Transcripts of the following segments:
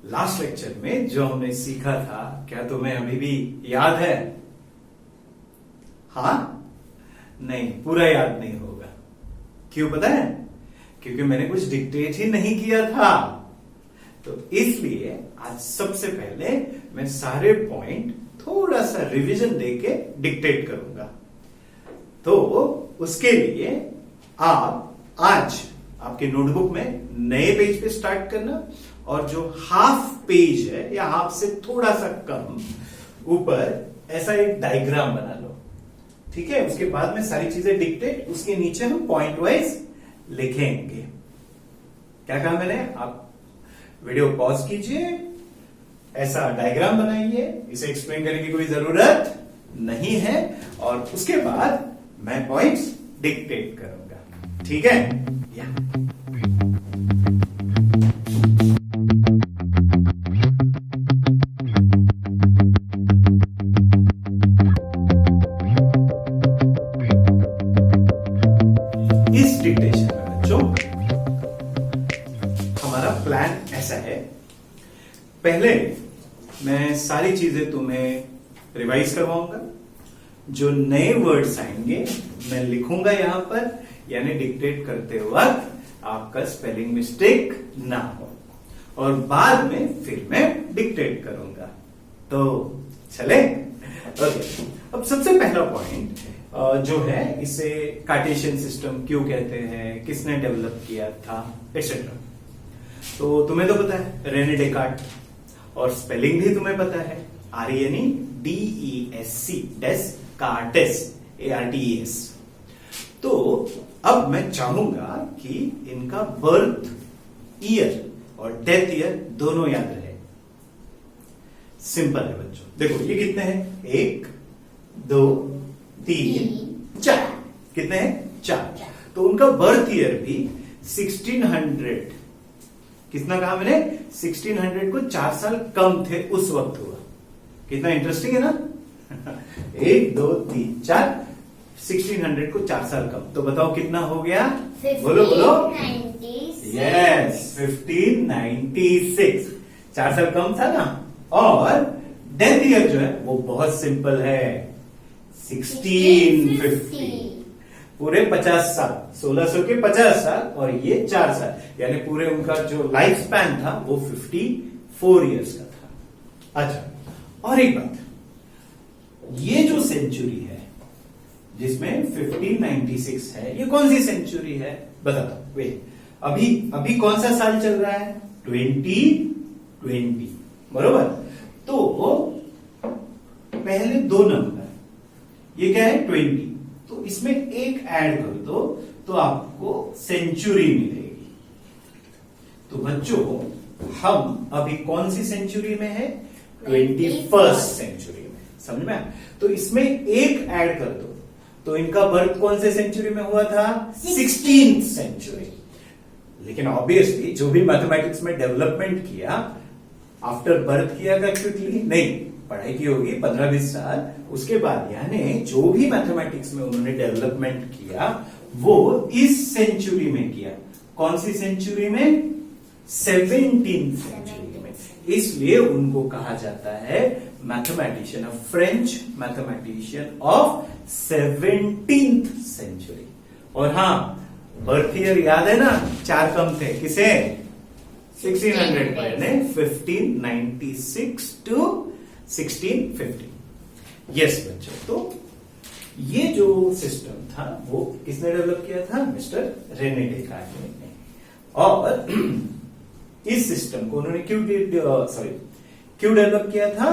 Last lecture में जो हमने सीखा था, क्या तुम्हें अभी भी याद है? हाँ? नहीं, पूरा याद नहीं होगा। क्यों पता है? क्योंकि मैंने कुछ डिक्टेट ही नहीं किया था। तो इसलिए आज सबसे पहले मैं सारे पॉइंट थोड़ा सा रिवीजन देके डिक्टेट करूंगा। तो उसके लिए आप आज आपके नोटबुक में नए पेज पे स्टार्ट करना और जो हाफ पेज है या हाफ से थोड़ा सा कम ऊपर ऐसा एक डायग्राम बना लो। ठीक है? उसके बाद में सारी चीजें डिक्टेट, उसके नीचे हम पॉइंट वाइज लिखेंगे। क्या कहा मैंने? आप वीडियो पॉज कीजिए, ऐसा डायग्राम बनाइए, इसे एक्सप्लेन करने की कोई जरूरत नहीं है और उसके बाद मैं पॉइंट्स डिक्टेट करूंगा। ठीक है? या इस डिक्टेशन में बच्चों हमारा प्लान ऐसा है। पहले मैं सारी चीजें तुम्हें रिवाइज करवाऊंगा। जो नए वर्ड्स आएंगे मैं लिखूंगा यहां पर, यानी डिक्टेट करते वक्त आपका स्पेलिंग मिस्टेक ना हो, और बाद में फिर मैं डिक्टेट करूंगा। तो चले? ओके। अब सबसे पहला पॉइंट जो है, इसे कार्टेशियन सिस्टम क्यों कहते हैं, किसने डेवलप किया था, एक्सेट्रा। तो तुम्हें तो पता है रेने डेकार्ट, और स्पेलिंग भी तुम्हें पता है, RENEDESC, डेस्कार्टेस, ARTES। तो अब मैं चाहूंगा कि इनका बर्थ ईयर और डेथ ईयर दोनों याद रहे। सिंपल है बच्चों। देखो ये कितने हैं? 1 2 3 4। कितने हैं? 4। तो उनका बर्थ ईयर भी 1600, कितना कहा मैंने? 1600 को 4 साल कम थे उस वक्त हुआ। कितना इंटरेस्टिंग है ना? 1 2 3 4, 1600 को 4 साल कम। तो बताओ कितना हो गया? बोलो बोलो। 1596। यस, 1596। 4 साल कम था ना। और डेथ ईयर जो है वो बहुत सिंपल है, 1650। पूरे 50 साल, 1600 के 50 साल और ये 4 साल, यानी पूरे उनका जो लाइफ स्पैन था वो 54 इयर्स का था। अच्छा, और एक बात, ये जो सेंचुरी है जिसमें 1596 है, ये कौन सी सेंचुरी है? बता दो। वे अभी कौन सा साल चल रहा है? 2020, बरोबर। तो पहले 2 नंबर, ये क्या है? 20। तो इसमें एक ऐड कर दो तो आपको सेंचुरी मिलेगी। तो बच्चों हम अभी कौन सी सेंचुरी में है? 21st सेंचुरी में। समझ में? तो इसमें एक ऐड कर दो तो इनका बर्थ कौन से सेंचुरी में हुआ था? 16th century. लेकिन ऑब्वियसली जो भी मैथमेटिक्स में डेवलपमेंट किया, आफ्टर बर्थ किया था क्विकली? नहीं, पढ़ाई की होगी 15-20 साल, उसके बाद, यानी जो भी मैथमेटिक्स में उन्होंने डेवलपमेंट किया वो इस सेंचुरी में किया। कौन सी सेंचुरी में? 17th सेंचुरी में। इसलिए उनको कहा जाता है mathematician, French mathematician of 17th century. और हाँ, बर्थ ईयर याद है ना? 4 कम थे। किसे? 1600 पर, 1596 to 1650। यस बच्चों, तो ये जो सिस्टम था वो किसने डेवलप किया था? मिस्टर रेने डेकार्ट ने। और इस सिस्टम को उन्होंने क्यों डेवलप किया था?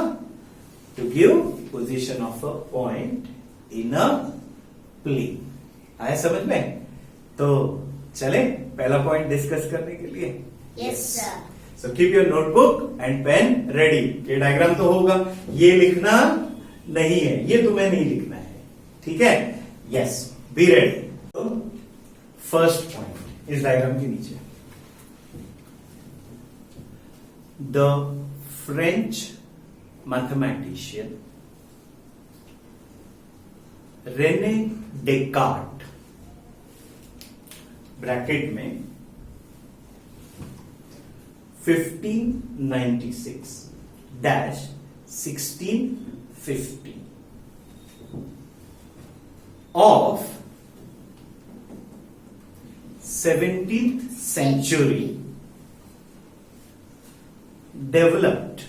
To give position of a point in a plane. आया समझ में? तो चले पहला पॉइंट डिस्कस करने के लिए। Yes sir. So keep your notebook and pen ready। ये डायग्राम तो होगा, ये लिखना नहीं है, ये तुम्हें नहीं लिखना है। ठीक है? Yes, be ready. तो फर्स्ट पॉइंट इस डायग्राम के नीचे, the French mathematician Rene Descartes, bracket में 1596-1650 of 17th century developed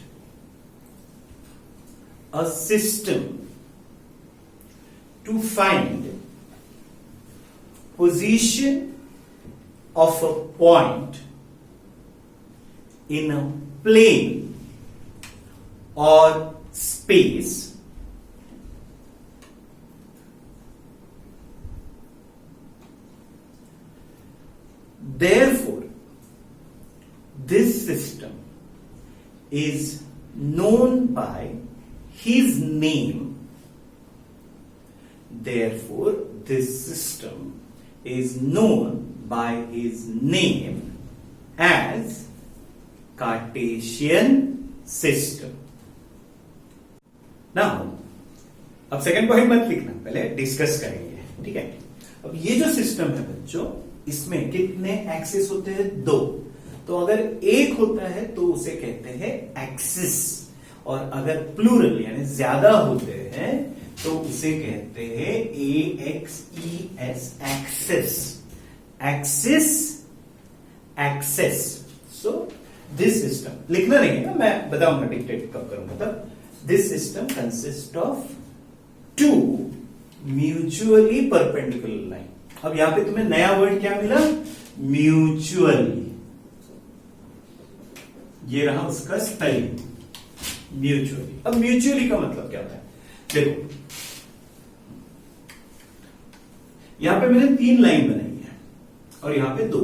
a system to find position of a point in a plane or space therefore this system is known by his name. Therefore, this system is known by his name as Cartesian system. Now, अब second point मत लिखना, पहले discuss करेंगे, ठीक है। अब ये जो सिस्टम है बच्चों, इसमें कितने एक्सिस होते हैं? 2। तो अगर एक होता है तो उसे कहते हैं एक्सिस, और अगर प्लूरल यानी ज्यादा होते हैं तो उसे कहते हैं AXES, axis, axis, axes. So this system लिखना नहीं है ना, मैं बताऊंगा डिक्टेट कब करूंगा तब। This system consist of 2 mutually perpendicular line. अब यहां पे तुम्हें नया वर्ड क्या मिला? म्यूचुअली। ये रहा उसका स्पेलिंग, म्यूचुअली। अब म्यूचुअली का मतलब क्या होता है? देखो, यहां पे मैंने 3 लाइन बनाई है और यहां पे 2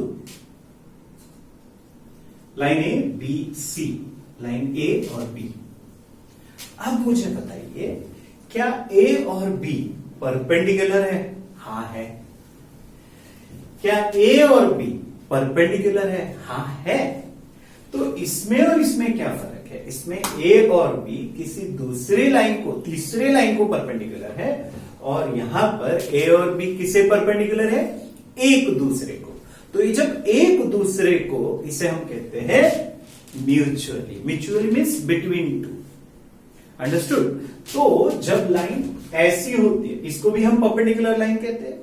line, A B C, line A और बी। अब मुझे बताइए, क्या ए और बी परपेंडिकुलर है? हाँ है। क्या ए और बी परपेंडिकुलर है? हाँ है। तो इसमें और इसमें क्या फर्क है? इसमें ए और बी किसी दूसरी लाइन को, तीसरे लाइन को परपेंडिकुलर है, और यहां पर ए और बी किसे परपेंडिकुलर है? एक दूसरे को। तो ये जब एक दूसरे को, इसे हम कहते हैं mutually. Mutually means between 2। Understood? तो जब लाइन ऐसी होती है, इसको भी हम परपेंडिकुलर लाइन कहते हैं,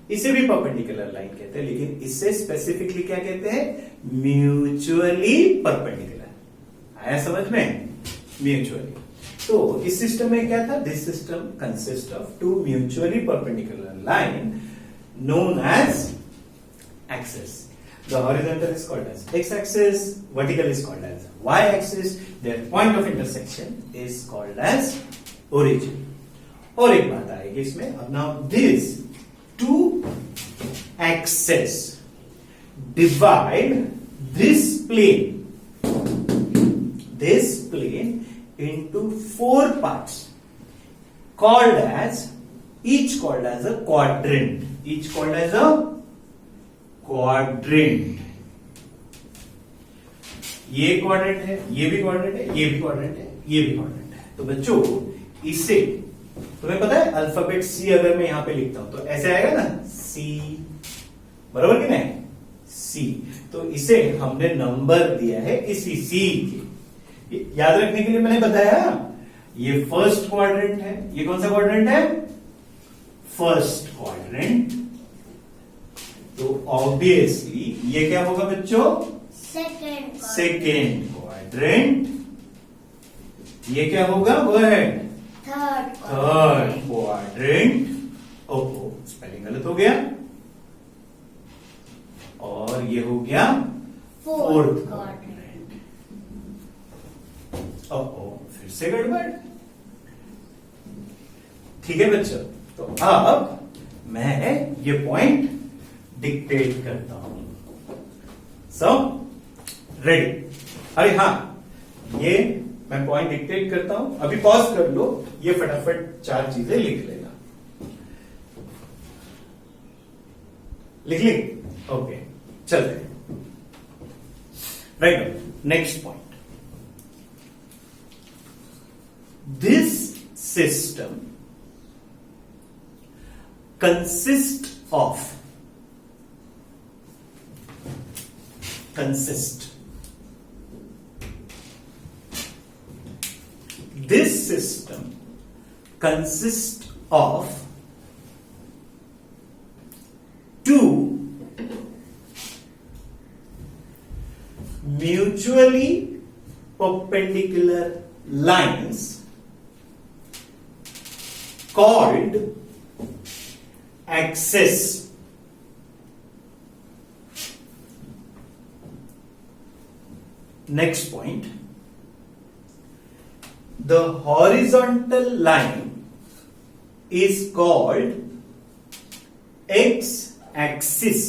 इसे भी परपेंडिकुलर लाइन कहते हैं, लेकिन इससे स्पेसिफिकली क्या कहते हैं? Mutually perpendicular. आया समझ में? म्यूचुअली। तो इस सिस्टम में क्या था? This system consist of 2 mutually perpendicular line known as axis. The horizontal is called as x-axis, vertical is called as y-axis. Their point of intersection is called as origin. और एक बात आएगी इसमें, अब now these 2 axes divide this plane into 4 parts, called as, each called as a quadrant. Each called as a quadrant. ये quadrant है, ये भी क्वाड्रेंट है, ये भी क्वाड्रेंट है, ये भी क्वाड्रेंट है। तो बच्चों, इसे तुम्हें पता है अल्फाबेट सी अगर मैं यहां पे लिखता हूं तो ऐसे आएगा ना, सी, बराबर कि नहीं? सी। तो इसे हमने नंबर दिया है इसी सी के। याद रखने के लिए मैंने बताया, ये फर्स्ट क्वाड्रेंट है। ये कौन सा क्वाड्रेंट है? First quadrant. तो ऑब्वियसली ये क्या होगा बच्चों? Second quadrant. ये क्या होगा? Word third quadrant. ओहो, स्पेलिंग गलत हो गया। और ये हो गया फोर्थ क्वाड्रेंट। ओहो, फिर से गड़बड़। ठीक है बच्चों, तो अब मैं ये पॉइंट डिक्टेट करता हूं। सब रेडी? अरे हाँ, ये मैं पॉइंट डिक्टेट करता हूं, अभी पॉज कर लो, ये फटाफट 4 चीजें लिख लेना। लिख ली? ओके, चलते हैं। Right, next point. This system consist this system consist of two mutually perpendicular lines called axes. Next point, the horizontal line is called x-axis.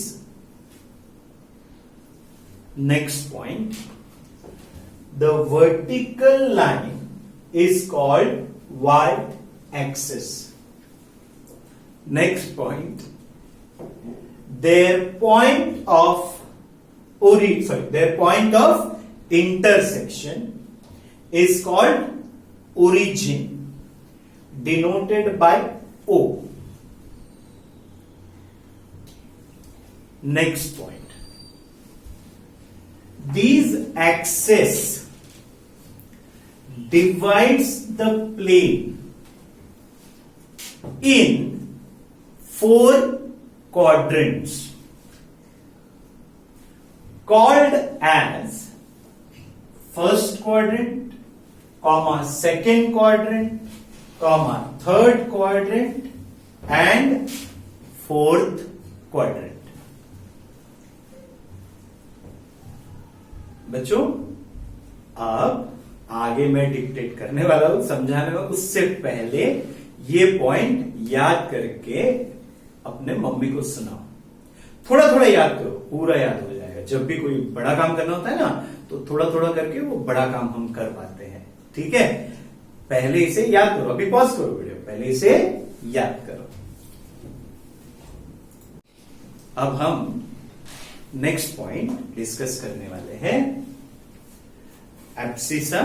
Next point, the vertical line is called y-axis. Next point, their point of intersection is called origin, denoted by O. Next point, these axes divides the plane in 4 quadrants called as first quadrant, second quadrant, third quadrant and fourth quadrant. बच्चों, अब आगे मैं dictate करने वाला हूं, समझाने वाला, उससे पहले ये पॉइंट याद करके अपने मम्मी को सुनाओ। थोड़ा थोड़ा याद करो, पूरा याद हो जाएगा। जब भी कोई बड़ा काम करना होता है ना, तो थोड़ा थोड़ा करके वो बड़ा काम हम कर पाते हैं। ठीक है, पहले इसे याद करो। अभी पॉज करो वीडियो, पहले इसे याद करो। अब हम नेक्स्ट पॉइंट डिस्कस करने वाले हैं, एब्सिसा।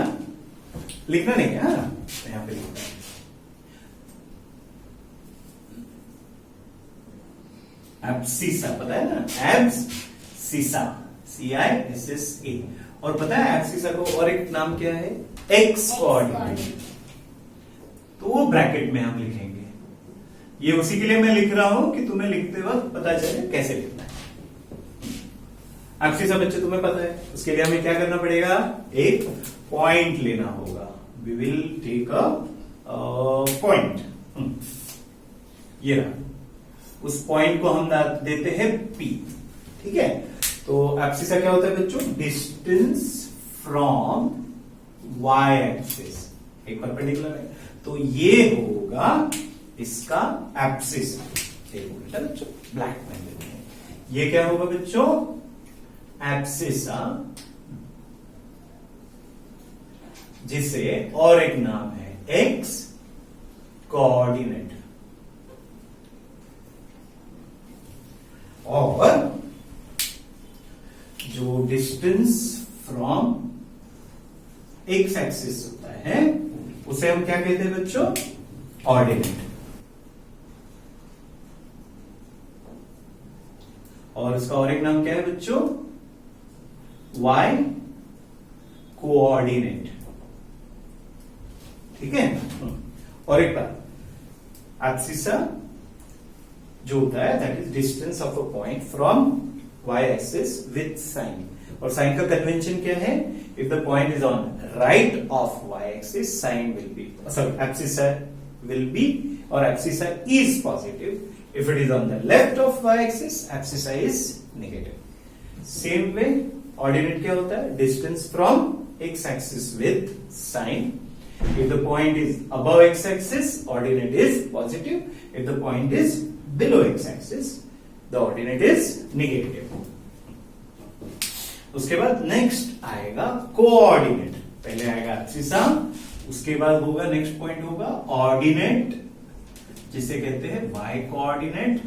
लिखना नहीं है, यहां पे लिखना है एब्सिसा, पता है ना, एब्सिसा, CISSA। और पता है एब्सिसा को और एक नाम क्या है, एक्स कोऑर्डिनेट। तो वो ब्रैकेट में हम लिखेंगे। ये उसी के लिए मैं लिख रहा हूं कि तुम्हें लिखते वक्त पता चले कैसे लिखना है। एब्सिसा बच्चे तुम्हें पता है, उसके लिए हमें क्या करना पड़ेगा, एक पॉइंट लेना होगा। We will take a point. ये रहा, उस पॉइंट को हम देते हैं P। ठीक है, तो एब्सिसा क्या होता है बच्चों, डिस्टेंस फ्रॉम y एक्सिस, एक परपेंडिकुलर है, तो ये होगा इसका एब्सिस। एक मिनट बच्चों, ब्लैक में लेते हैं। ये क्या होगा बच्चों, एब्सिसा, जिसे और एक नाम है एक्स कोऑर्डिनेट। और जो डिस्टेंस फ्रॉम एक्स एक्सिस होता है उसे हम क्या कहते हैं बच्चों, ऑर्डिनेट। और इसका और एक नाम क्या है बच्चों, y कोऑर्डिनेट। ठीक है, और एक बात, एब्सिसा जो होता है that is distance of a point from y axis with sign. और साइन का कन्वेंशन क्या है, if the point is on right of y axis, sign will be, sorry, abscissa will be, और abscissa is positive. If it is on the left of y-axis, abscissa is negative. Same way, ordinate क्या होता है, distance from x-axis with sign. If the point is above x-axis, ordinate is positive. If the point is below x-axis, the ordinate is negative. उसके बाद next आएगा coordinate. पहले आएगा abscissa, उसके बाद होगा next point होगा ordinate, जिसे कहते हैं y कोऑर्डिनेट,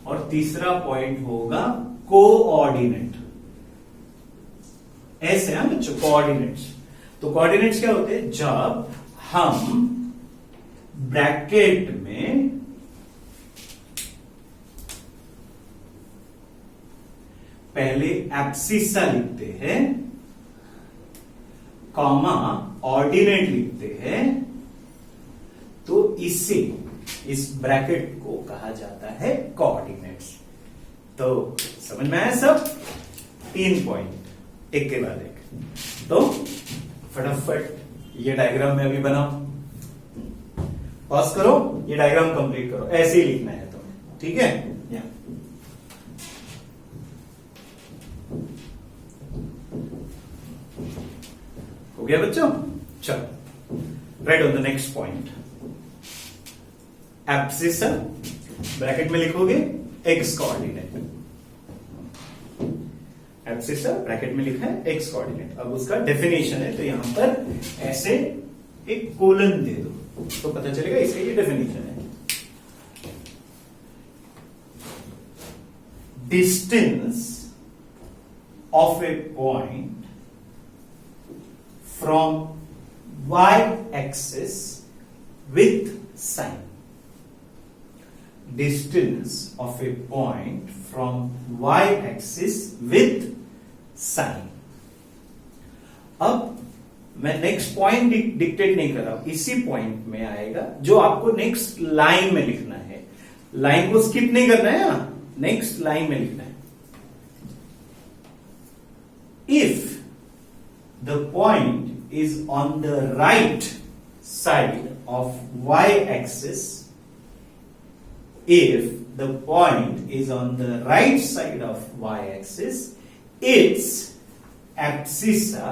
और तीसरा पॉइंट होगा कोऑर्डिनेट। ऐसे है बच्चों कोऑर्डिनेट्स। तो कोऑर्डिनेट्स क्या होते हैं, जब हम ब्रैकेट में पहले एब्सिसा लिखते हैं, कॉमा ऑर्डिनेट लिखते हैं तो इसे, इस ब्रैकेट को कहा जाता है कोऑर्डिनेट्स। तो समझ में आया सब? 3 पॉइंट एक के बाद एक। तो फटाफट ये डायग्राम में अभी बनाओ, पॉज करो, ये डायग्राम कंप्लीट करो, ऐसे ही लिखना है तुम्हें, ठीक है? यहाँ हो गया बच्चों? चलो, right on the next point. Abscissa bracket में लिखोगे एक्स कोऑर्डिनेट, एब्सिसा ब्रैकेट में लिखा है एक्स कोऑर्डिनेट। अब उसका डेफिनेशन है, तो यहां पर ऐसे एक कोलन दे दो तो पता चलेगा इसका ये डेफिनेशन है। Distance of a point from y axis with sign, distance of a point from y axis with sign। अब मैं नेक्स्ट पॉइंट डिक्टेट नहीं कर रहा हूं, इसी पॉइंट में आएगा जो आपको नेक्स्ट लाइन में लिखना है। लाइन को स्किप नहीं करना है, नेक्स्ट लाइन में लिखना है। If the point is on the right side of y-axis, if the point is on the right side of y-axis, its abscissa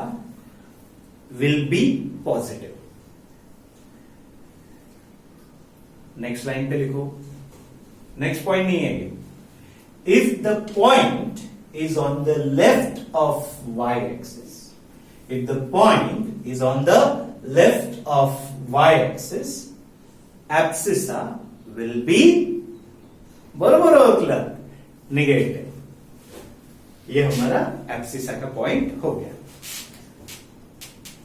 will be positive। Next line पे लिखो, next point नहीं है ये। If the point is on the left of y-axis, if the point is on the left of y-axis, abscissa will be बरोबर ओळखलं negative. ये हमारा abscissa का पॉइंट हो गया।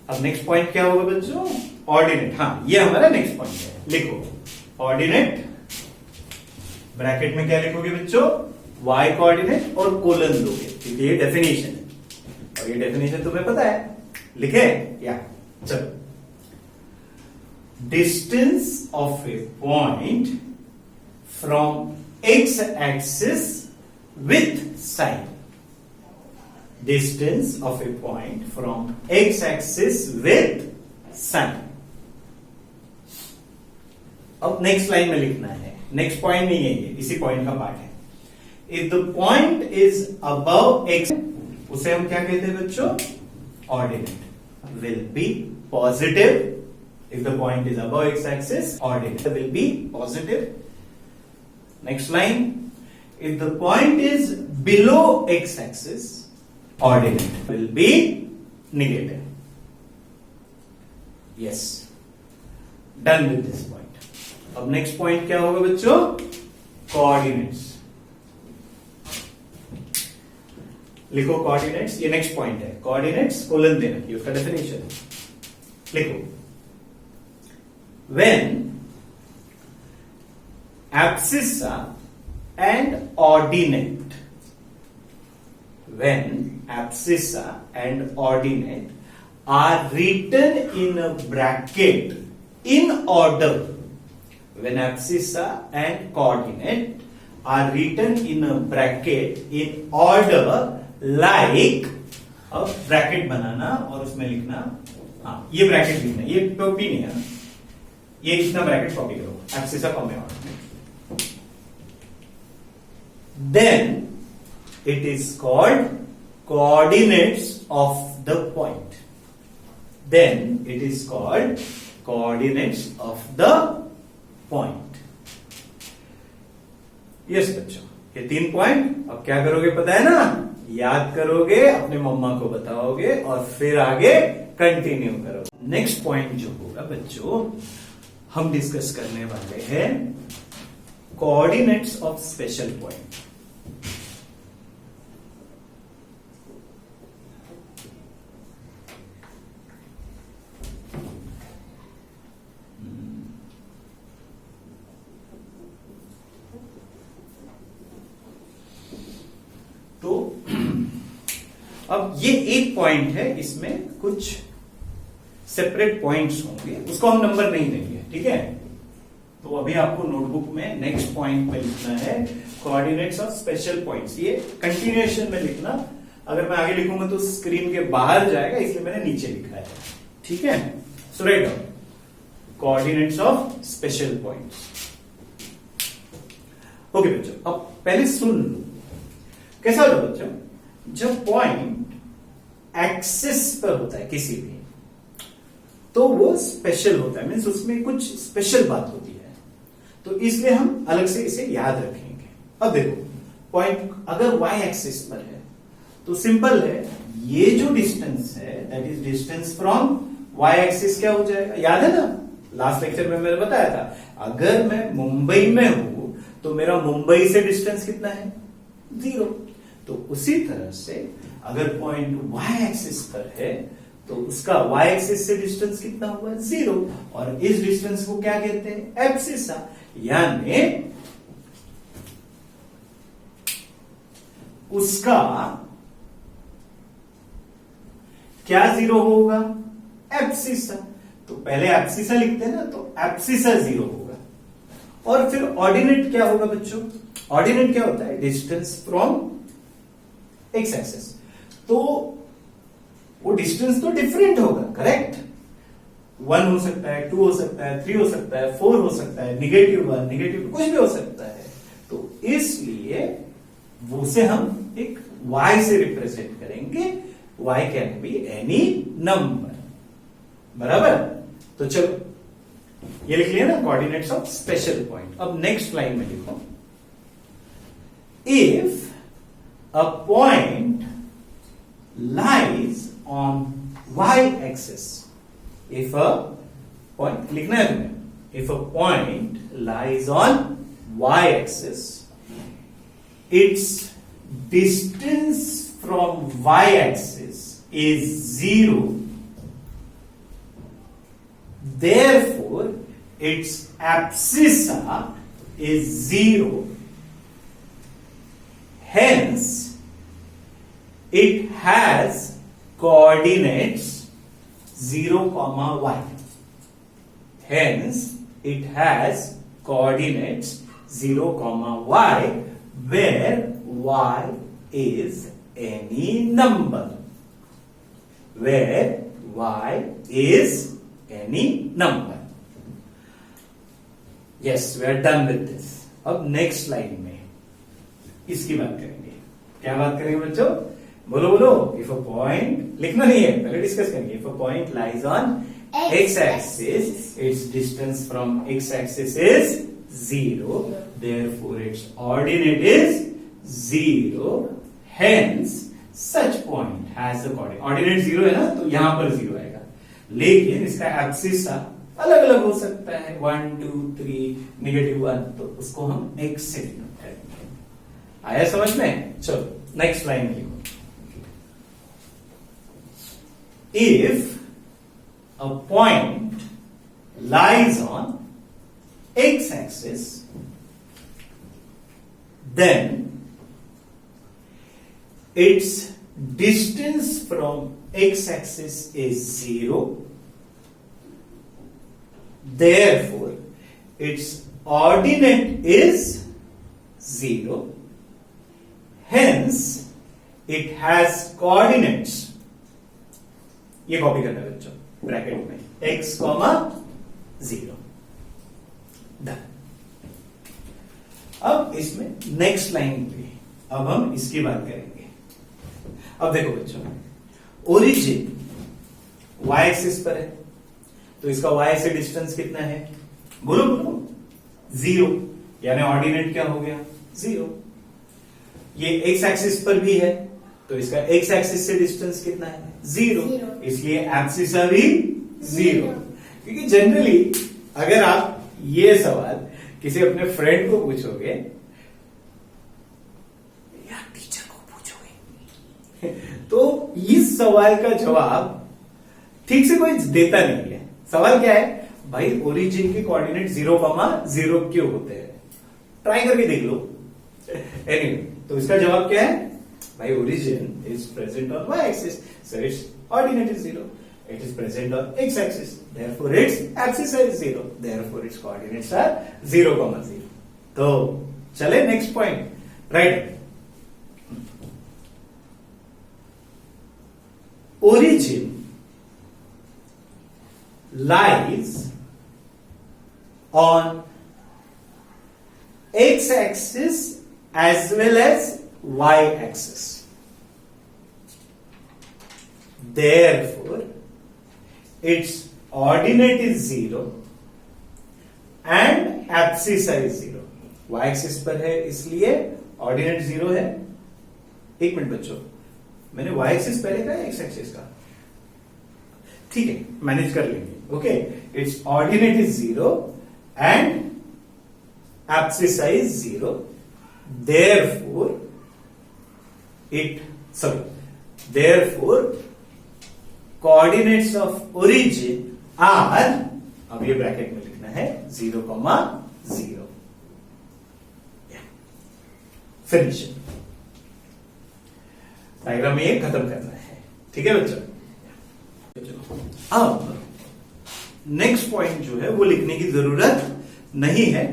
अब नेक्स्ट पॉइंट क्या होगा बच्चों? ऑर्डिनेट। हाँ, ये हमारा नेक्स्ट पॉइंट है, लिखो ऑर्डिनेट। ब्रैकेट में क्या लिखोगे बच्चों? y कोऑर्डिनेट और कोलन दोगे, क्योंकि ये डेफिनेशन है और ये डेफिनेशन तुम्हें पता है, लिखे या? चलो, distance of a point from x axis with sign, distance of a point from x axis with sign. अब नेक्स्ट लाइन में लिखना है, नेक्स्ट पॉइंट नहीं है ये, इसी पॉइंट का पार्ट है। If the point is above x, उसे हम क्या कहते हैं बच्चों? Ordinate. Will be positive. If the point is above x axis, ordinate will be positive. Next line, if the point is below x axis, ordinate will be negative. Yes, done with this point. अब next point क्या होगा बच्चों? Coordinates. लिखो coordinates, ये next point है। Coordinates colon दे रखिए, उसका definition लिखो। When abscissa and ordinate, when abscissa and ordinate are written in a bracket in order, when abscissa and coordinate are written in a bracket in order like, अब bracket बनाना और उसमें लिखना, हाँ ये bracket लिखना, ये कॉपी नहीं है, ये इतना ब्रैकेट कॉपी करो, abscissa comma ordinate. Then it is called coordinates of the point. Then it is called coordinates of the point. Yes बच्चों, ये 3 पॉइंट। अब क्या करोगे पता है ना? याद करोगे, अपने मम्मा को बताओगे और फिर आगे कंटिन्यू करो। नेक्स्ट पॉइंट जो होगा बच्चों, हम डिस्कस करने वाले हैं कोऑर्डिनेट्स ऑफ स्पेशल पॉइंट। तो अब ये एक पॉइंट है, इसमें कुछ सेपरेट पॉइंट्स होंगे, उसको हम नंबर नहीं देंगे, ठीक है। तो अभी आपको नोटबुक में नेक्स्ट पॉइंट में लिखना है कोऑर्डिनेट्स ऑफ स्पेशल पॉइंट्स। ये कंटिन्यूएशन में लिखना, अगर मैं आगे लिखूंगा तो स्क्रीन के बाहर जाएगा, इसलिए मैंने नीचे लिखा है, ठीक है। So write down coordinates of special points. Okay बच्चों, अब पहले सुन लो कैसा होता है बच्चों, जब पॉइंट एक्सिस पर होता है किसी भी, तो वो स्पेशल होता है, मीन्स उसमें कुछ स्पेशल बात होती है, तो इसलिए हम अलग से इसे याद रखेंगे। अब देखो पॉइंट अगर y एक्सिस पर है तो सिंपल है, ये जो डिस्टेंस है that is distance from y axis क्या हो जाएगा, याद है ना, लास्ट लेक्चर में मैंने बताया था, अगर मैं मुंबई में हूं तो मेरा मुंबई से डिस्टेंस कितना है, 0। तो उसी तरह से अगर पॉइंट y एक्सिस पर है तो उसका y एक्सिस से डिस्टेंस कितना हुआ, 0, और इस डिस्टेंस को क्या कहते हैं, एब्सिसा, यानी उसका क्या 0 होगा, एब्सिसा। तो पहले एब्सिसा लिखते हैं ना, तो एब्सिसा 0 होगा। और फिर ऑर्डिनेट क्या होगा बच्चों, ऑर्डिनेट क्या होता है, डिस्टेंस फ्रॉम एक्स एक्सिस, तो वो डिस्टेंस तो डिफरेंट होगा, करेक्ट, 1 हो सकता है, 2 हो सकता है, 3 हो सकता है, 4 हो सकता है, -1 -2 कुछ भी हो सकता है। तो इसलिए वो से हम एक y से रिप्रेजेंट करेंगे, y can be any number, बराबर। तो चलो ये लिख लिया ना कोऑर्डिनेट्स ऑफ स्पेशल पॉइंट। अब नेक्स्ट लाइन में लिखो, if a point lies on y axis, if a point लिखना है तुम्हें, if a point lies on y axis, its distance from y axis is 0, therefore its abscissa is 0, hence it has coordinates 0, y, hence it has coordinates 0, y, where y is any number, where y is any number. Yes, we are done with this. अब next line में इसकी बात करेंगे, क्या बात करेंगे बच्चों, बोलो बोलो, इफ अ पॉइंट, लिखना नहीं है पहले डिस्कस करेंगे, if a point lies on x axis, its distance from x axis is 0, therefore its ordinate is 0, hence such point has the coordinate, ordinate 0 है ना, तो यहां पर 0 आएगा, लेकिन इसका एब्सिसा अलग अलग हो सकता है, 1 2 3 -1, तो उसको हम x से डिनोट करेंगे। आया समझ में, चलो नेक्स्ट लाइन लिखो, if a point lies on x axis, then its distance from x axis is 0, therefore its ordinate is 0, hence it has coordinates, ये कॉपी करना है बच्चों ब्रैकेट में, x, 0, डन। अब इसमें नेक्स्ट लाइन पे अब हम इसकी बात करेंगे। अब देखो बच्चों, ओरिजिन y एक्सिस पर है, तो इसका y से डिस्टेंस कितना है, बोलो बोलो, 0, यानी ऑर्डिनेट क्या हो गया, 0। ये x एक्सिस पर भी है, तो इसका x एक्सिस से डिस्टेंस कितना है, 0, इसलिए एब्सिसा भी 0। क्योंकि जनरली अगर आप ये सवाल किसी अपने फ्रेंड को पूछोगे या टीचर को पूछोगे, तो इस सवाल का जवाब ठीक से कोई देता नहीं है। सवाल क्या है भाई, ओरिजिन के कोऑर्डिनेट 0, 0 क्यों होते हैं, ट्राई करके देख लो। एनीवे, तो इसका जवाब क्या है भाई, origin is present on y axis, so it's ordinate is 0, It is present on x-axis. Therefore, its axis is 0. Therefore, its coordinates are 0, 0. तो चले next point. Right. Origin lies on x-axis as well as y-axis. Therefore, its ordinate is 0 and abscissa is 0. y-axis पर है इसलिए ordinate 0 है. एक minute बच्चों, मैंने y-axis पहले कहा x-axis का, ठीक है, मैनेज कर लेंगे. Okay, it's ordinate is 0 and abscissa is 0. Therefore, coordinates of origin are, अब ये ब्रैकेट में लिखना है 0, 0. फिनिश. डायग्राम में ये खत्म करना है. ठीक है बच्चों. अब नेक्स्ट पॉइंट जो है वो लिखने की जरूरत नहीं है,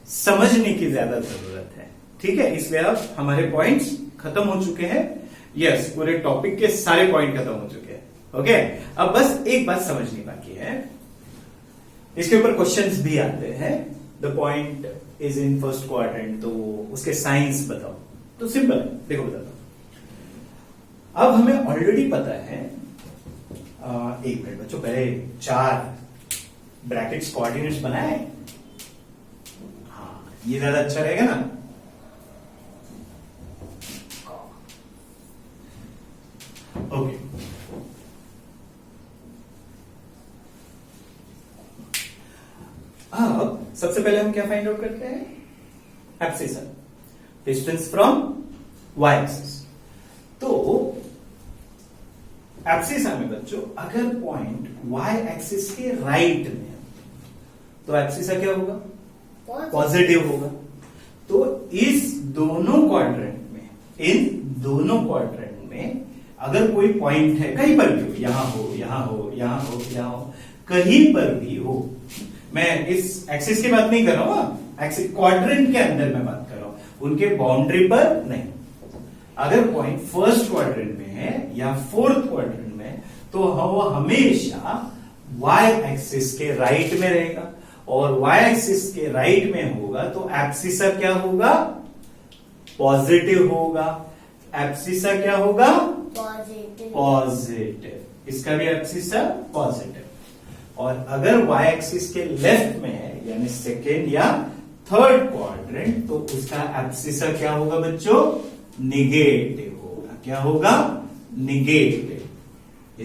समझने की ज्यादा जरूरत है. ठीक है, इसलिए अब हमारे पॉइंट्स खत्म हो चुके हैं. यस, पूरे टॉपिक के सारे पॉइंट खत्म हो चुके हैं. ओके, अब बस एक बात समझनी बाकी है. इसके ऊपर क्वेश्चंस भी आते हैं. The point is in first quadrant, तो उसके साइंस बताओ. तो सिंपल है, देखो बताता हूं. अब हमें ऑलरेडी पता है, एक मिनट बच्चों, पहले 4 ब्रैकेट्स कोऑर्डिनेट्स बनाए. हाँ, ये ज्यादा अच्छा रहेगा ना. ओके, अब सबसे पहले हम क्या फाइंड आउट करते हैं? Abscissa, distance from Y axis. तो एब्सिसा में बच्चों अगर पॉइंट वाई एक्सिस के राइट में है तो एब्सिसा क्या होगा? पॉजिटिव होगा. तो इस दोनों क्वाड्रेंट में, इन दोनों क्वाड्रेंट में अगर कोई पॉइंट है, कहीं पर भी हो, यहां हो, यहां हो, यहां हो, यहां हो, कहीं पर भी हो, मैं इस एक्सिस की बात नहीं कर रहा हूं, एक्सिस क्वाड्रेंट के अंदर मैं बात कर रहा हूं, उनके बाउंड्री पर नहीं. अगर पॉइंट फर्स्ट क्वाड्रेंट में है या फोर्थ क्वाड्रेंट में, तो वो हमेशा वाई एक्सिस के राइट में रहेगा. और वाई एक्सिस के राइट में होगा तो एब्सिसा क्या होगा? पॉजिटिव होगा. एब्सिसा क्या होगा? पॉजिटिव. इसका भी एब्सिसा पॉजिटिव. और अगर वाई एक्सिस के लेफ्ट में है, यानी सेकेंड या थर्ड क्वाड्रेंट, तो उसका एब्सिसा क्या होगा बच्चों? निगेटिव होगा. क्या होगा? निगेटिव.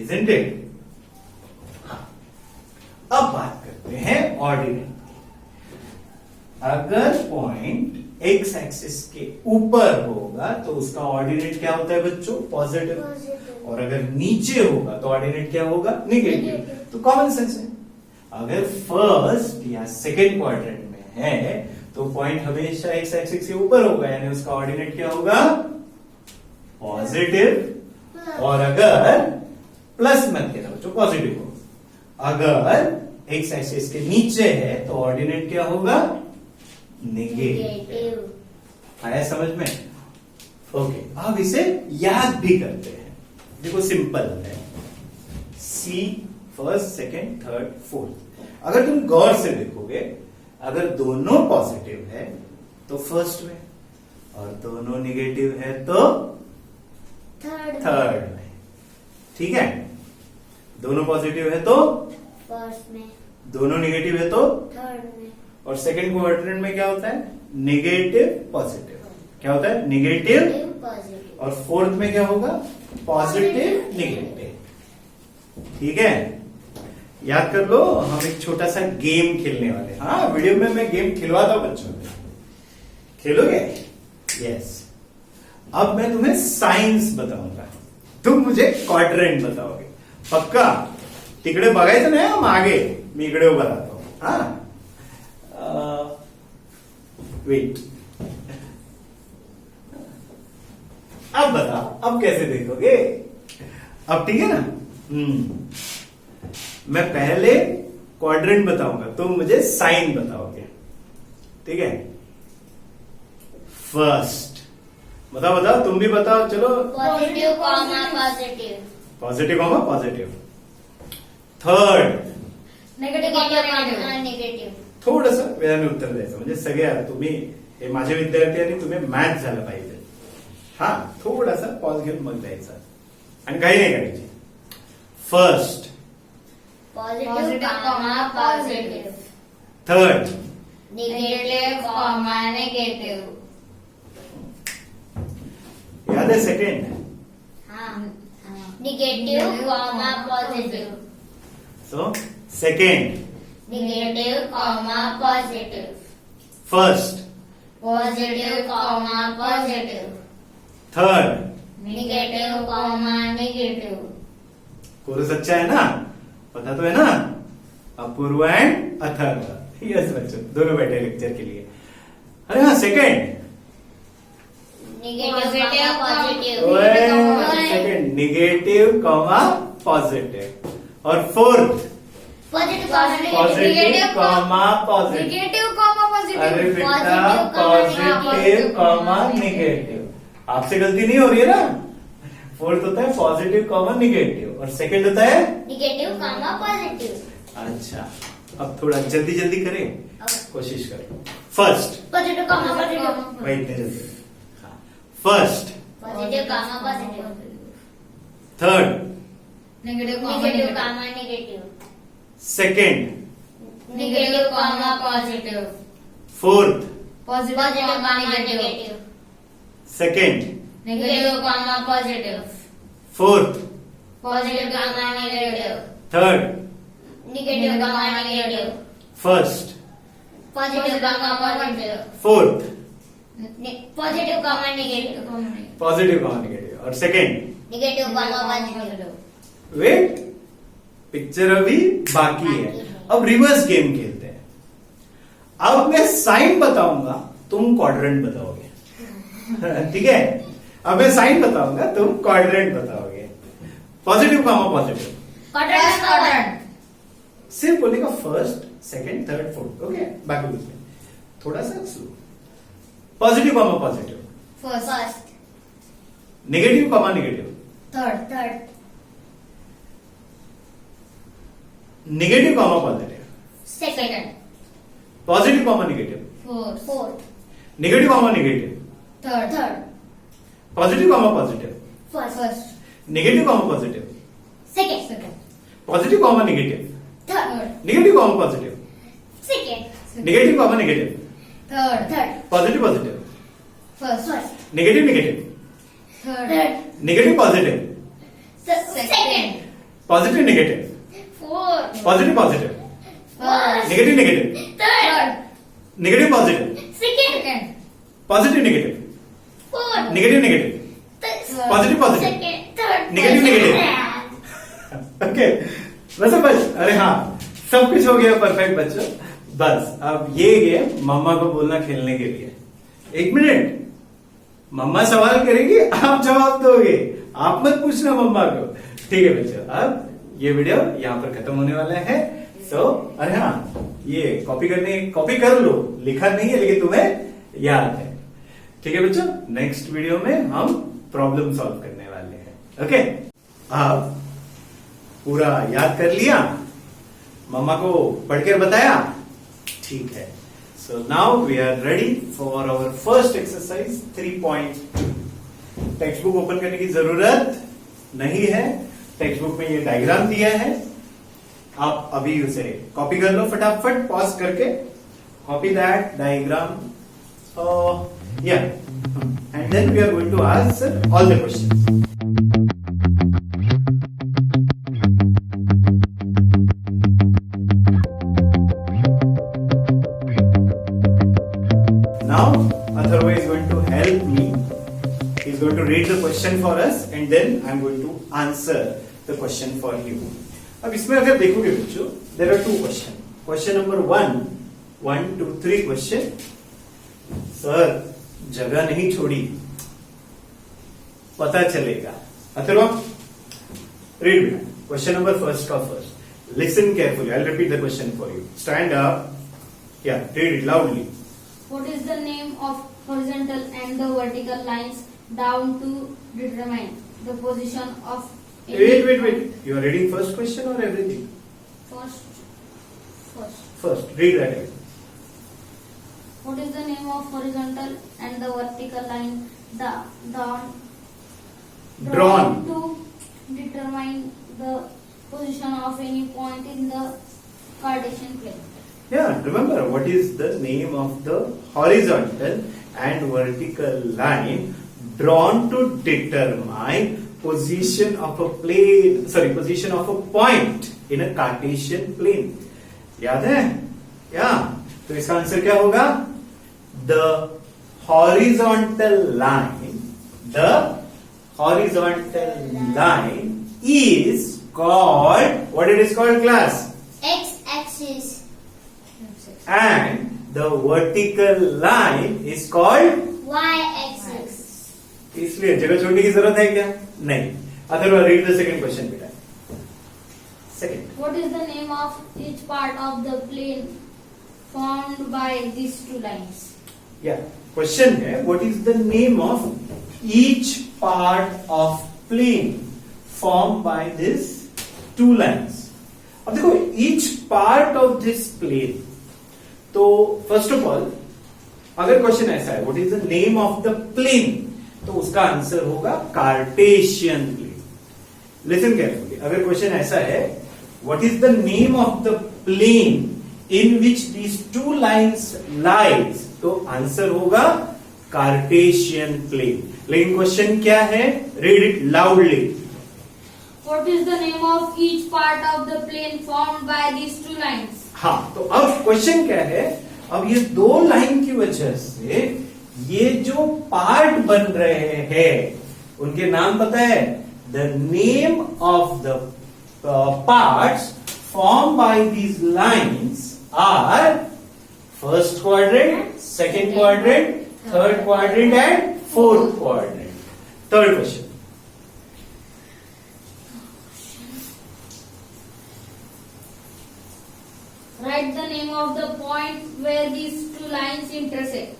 Isn't it? हाँ. अब बात करते हैं ऑर्डिनेट. अगर पॉइंट एक्स एक्सिस के ऊपर होगा तो उसका ऑर्डिनेट क्या होता है बच्चों? पॉजिटिव. और अगर नीचे होगा तो ऑर्डिनेट क्या होगा? निगेटिव. तो कॉमन सेंस है. अगर फर्स्ट या सेकेंड क्वाड्रेंट में है तो पॉइंट हमेशा एक्स एक्सिस के ऊपर होगा, यानी उसका ऑर्डिनेट क्या होगा? पॉजिटिव. और अगर प्लस मत कहना बच्चों, पॉजिटिव होगा. अगर एक्स एक्सिस के नीचे है तो ऑर्डिनेट क्या होगा? निगेटिव. आया समझ में? ओके, अब इसे याद भी करते हैं. देखो सिंपल है. सी फर्स्ट, सेकेंड, थर्ड, फोर्थ. अगर तुम गौर से देखोगे, अगर दोनों पॉजिटिव है तो फर्स्ट में, और दोनों निगेटिव है तो थर्ड में. ठीक है? दोनों पॉजिटिव है तो फर्स्ट में, दोनों निगेटिव है तो थर्ड में. और सेकेंड क्वाड्रेंट में क्या होता है? Negative positive. क्या होता है? Negative positive. और फोर्थ में क्या होगा? Positive negative. ठीक है? याद कर लो. हम एक छोटा सा गेम खेलने वाले हैं. हाँ, वीडियो में मैं गेम खिलवाता हूं बच्चों को. खेलोगे? यस. अब मैं तुम्हें साइंस बताऊंगा, तुम मुझे क्वाड्रेंट बताओगे. पक्का? तिकडे बघायचं नाही हम आगे, मी इकडे उभा राहतो. हाँ, वेट. अब बताओ, अब कैसे देखोगे? अब ठीक है ना? मैं पहले क्वाड्रेंट बताऊंगा, तुम मुझे साइन बताओगे, ठीक है। फर्स्ट बताओ बताओ, तुम भी बताओ, चलो। Positive comma positive, positive comma positive. Third negative comma negative. थोडस वेळाने उत्तर द्यायचं, म्हणजे सगळ्या तुम्ही हे माझे विद्यार्थी आणि तुम्ही मॅच झालं पाहिजे. हा, थोडासा पॉज घेऊन मग द्यायचा आणि काही नाही करायचे. First, positive comma positive, third, negative comma negative. याद है second. Negative comma positive, so second. Negative comma positive, first, positive comma positive, third. Negative comma negative. Chorus अच्छा है ना, पता तो है ना. अपूर्व एंड अथर्व. यस बच्चों, दोनों बैठे लेक्चर के लिए. अरे हाँ, second. Negative positive, second negative comma positive. और fourth, positive positive comma positive. Negative comma अरे पॉजिटिव, बेटा, पॉजिटिव कॉमा निगेटिव. आपसे गलती नहीं हो रही है ना. फोर्थ होता है पॉजिटिव कॉमा निगेटिव और सेकंड होता है. Negative comma positive. अच्छा, अब थोड़ा जल्दी जल्दी करें, कोशिश करो. फर्स्ट, पॉजिटिव कॉमा पॉजिटिव, भाई इतने जल्दी. First, positive comma positive, third, negative comma negative, second, negative comma positive, fourth, positive comma negative, second, negative comma positive, fourth, positive comma negative, third, negative comma negative, first, positive comma positive, fourth, positive comma negative, positive comma negative और second. Negative comma positive. Wait, picture अभी बाकी है. अब reverse game खेलते हैं. अब मैं sign बताऊंगा, तुम क्वाड्रेंट बताओगे. ठीक है. अब मैं साइन बताऊंगा, तुम क्वाड्रेंट बताओगे. Positive comma positive. क्वाड्रेंट. सिर्फ बोलेगा first, second, third, fourth. Okay, बाकी कुछ नहीं. थोड़ा सा slow. Positive comma positive. First. Negative comma negative. Third. Negative comma positive. Second. Positive comma negative. Fourth. Negative comma negative. Third. Positive comma positive. First. Negative comma positive. Second. Positive comma negative. Third. Negative comma positive. Second. Negative comma negative. Third. Positive positive. First. Negative negative. Third. Negative positive. Second. Positive negative. Fourth. Positive positive. First. Negative negative. Third. Negative positive. Second. Positive negative. Fourth. Negative negative. Positive positive. Second. Third. Negative negative. Okay, वैसे बस. अरे हाँ, सब कुछ हो गया perfect बच्चों. बस अब ये गेम मम्मा को बोलना खेलने के लिए. 1 मिनट, मम्मा सवाल करेगी, आप जवाब दोगे. आप मत पूछना मम्मा को. ठीक है बच्चों, अब ये वीडियो यहाँ पर खत्म होने वाला है. अरे हाँ, ये कॉपी कर लो. लिखा नहीं है लेकिन तुम्हें याद है. ठीक है बच्चों, नेक्स्ट वीडियो में हम प्रॉब्लम सॉल्व करने वाले हैं. ओके, आप पूरा याद कर लिया, मम्मा को पढ़कर बताया. ठीक है. So now we are ready for our first exercise 3.2. Text book open करने की जरूरत नहीं है. टेक्स्ट बुक में ये डायग्राम दिया है, आप अभी उसे कॉपी कर लो फटाफट पॉज करके. Copy that diagram. या and then we are going to answer all the questions. Now, Atharva is going to help me. He is going to read the question for us and then I am going to answer the question for you. अब इसमें अगर देखोगे बच्चों, there are 2 questions. Question number 1, 1, 2, 3 question. Sir, जगह नहीं छोड़ी, पता चलेगा. अथर्वा, read बेटा. Question number first का first. Listen carefully. I'll repeat the question for you. Stand up. Yeah, read it loudly. What is the name of horizontal and the vertical lines down to determine the position of Wait. You are reading first question or everything? First. First, read that again. What is the name of horizontal and the vertical line Drawn. to determine the position of any point in the Cartesian plane? Yeah, remember what is the name of the horizontal and vertical line drawn to determine position of a position of a point in a Cartesian plane. याद है क्या? तो इसका answer क्या होगा? The horizontal line is called, what it is called, class? X-axis. And the vertical line is called? Y-axis. इसलिए जगह छोड़ने की जरूरत है क्या? नहीं. Atharva, read the second question बेटा. Second. What is the name of each part of the plane formed by these two lines? Yeah. Question है, what is the name of each part of plane formed by these two lines? अब देखो, each part of this plane. तो first of all अगर question ऐसा है, what is the name of the plane, तो उसका answer होगा Cartesian plane. Listen carefully. अगर क्वेश्चन ऐसा है, what is the name of the plane in which these two lines lies, तो आंसर होगा कार्टेशियन प्लेन. लेकिन क्वेश्चन क्या है? Read it loudly. What is the name of each part of the plane formed by these two lines? हाँ, तो अब question क्या है? अब ये दो लाइन की वजह से ये जो पार्ट बन रहे हैं उनके नाम पता है? The name of the parts form by these lines are first quadrant, second quadrant, third quadrant and fourth quadrant. Third question. Write the name of the point where these two lines intersect.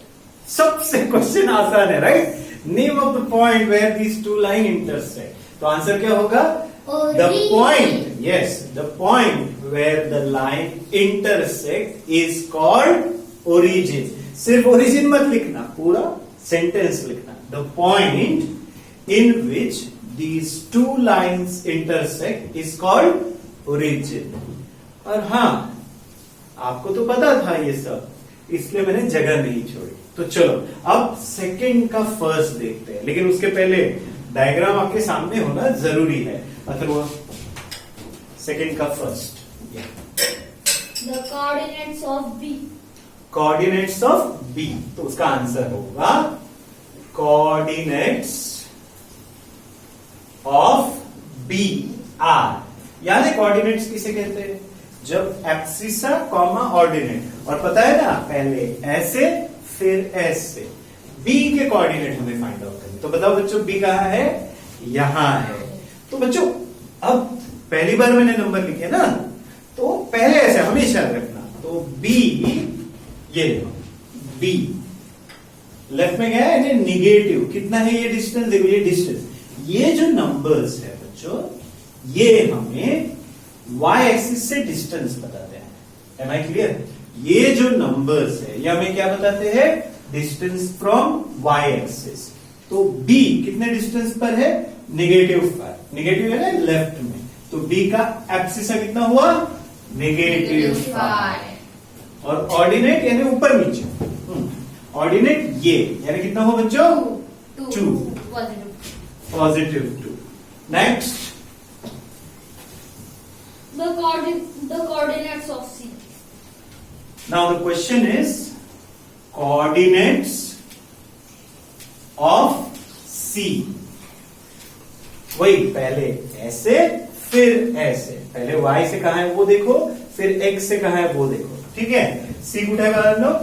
सबसे question आसान है, right? Name of the point where these two line intersect. तो answer क्या होगा? The point, yes, the point where the line intersect is called origin. सिर्फ origin मत लिखना, पूरा सेंटेंस लिखना. The point in which these two lines intersect is called origin. और हाँ, आपको तो पता था ये सब, इसलिए मैंने जगह नहीं छोड़ी. तो चलो अब सेकंड का फर्स्ट देखते हैं, लेकिन उसके पहले डायग्राम आपके सामने होना जरूरी है. अथर्व, सेकंड का first. The coordinates of B. Coordinates of B, तो उसका आंसर होगा कोऑर्डिनेट्स ऑफ बी आर. याद है कोऑर्डिनेट्स किसे कहते हैं? जब एब्सिसा कॉमा ऑर्डिनेट, और पता है ना, पहले ऐसे फिर ऐसे. बी के कोऑर्डिनेट हमें फाइंड आउट करने. तो बताओ बच्चों, बी कहां है? यहां है. तो बच्चों अब पहली बार मैंने नंबर लिखे ना, तो पहले ऐसे हमेशा रखना. तो बी, ये बी लेफ्ट में गया है निगेटिव. कितना है ये डिस्टेंस? देखो ये डिस्टेंस, ये जो नंबर्स है बच्चों, ये हमें y एक्सिस से डिस्टेंस बताते हैं. Am I clear? ये जो नंबर्स है ये हमें क्या बताते हैं? Distance from y axis. तो b कितने डिस्टेंस पर है? नेगेटिव पर. नेगेटिव है ना लेफ्ट में, तो b का एब्सिसा कितना हुआ? नेगेटिव 5. और ऑर्डिनेट यानी ऊपर नीचे, ऑर्डिनेट ये यानी कितना हुआ बच्चों? 2. Positive 2. Next, The coordinates of C. now the question is coordinates of C. वही पहले ऐसे फिर ऐसे. पहले y से कहा है वो देखो, फिर x से कहा है वो देखो. ठीक है? C उठाएगा लोग.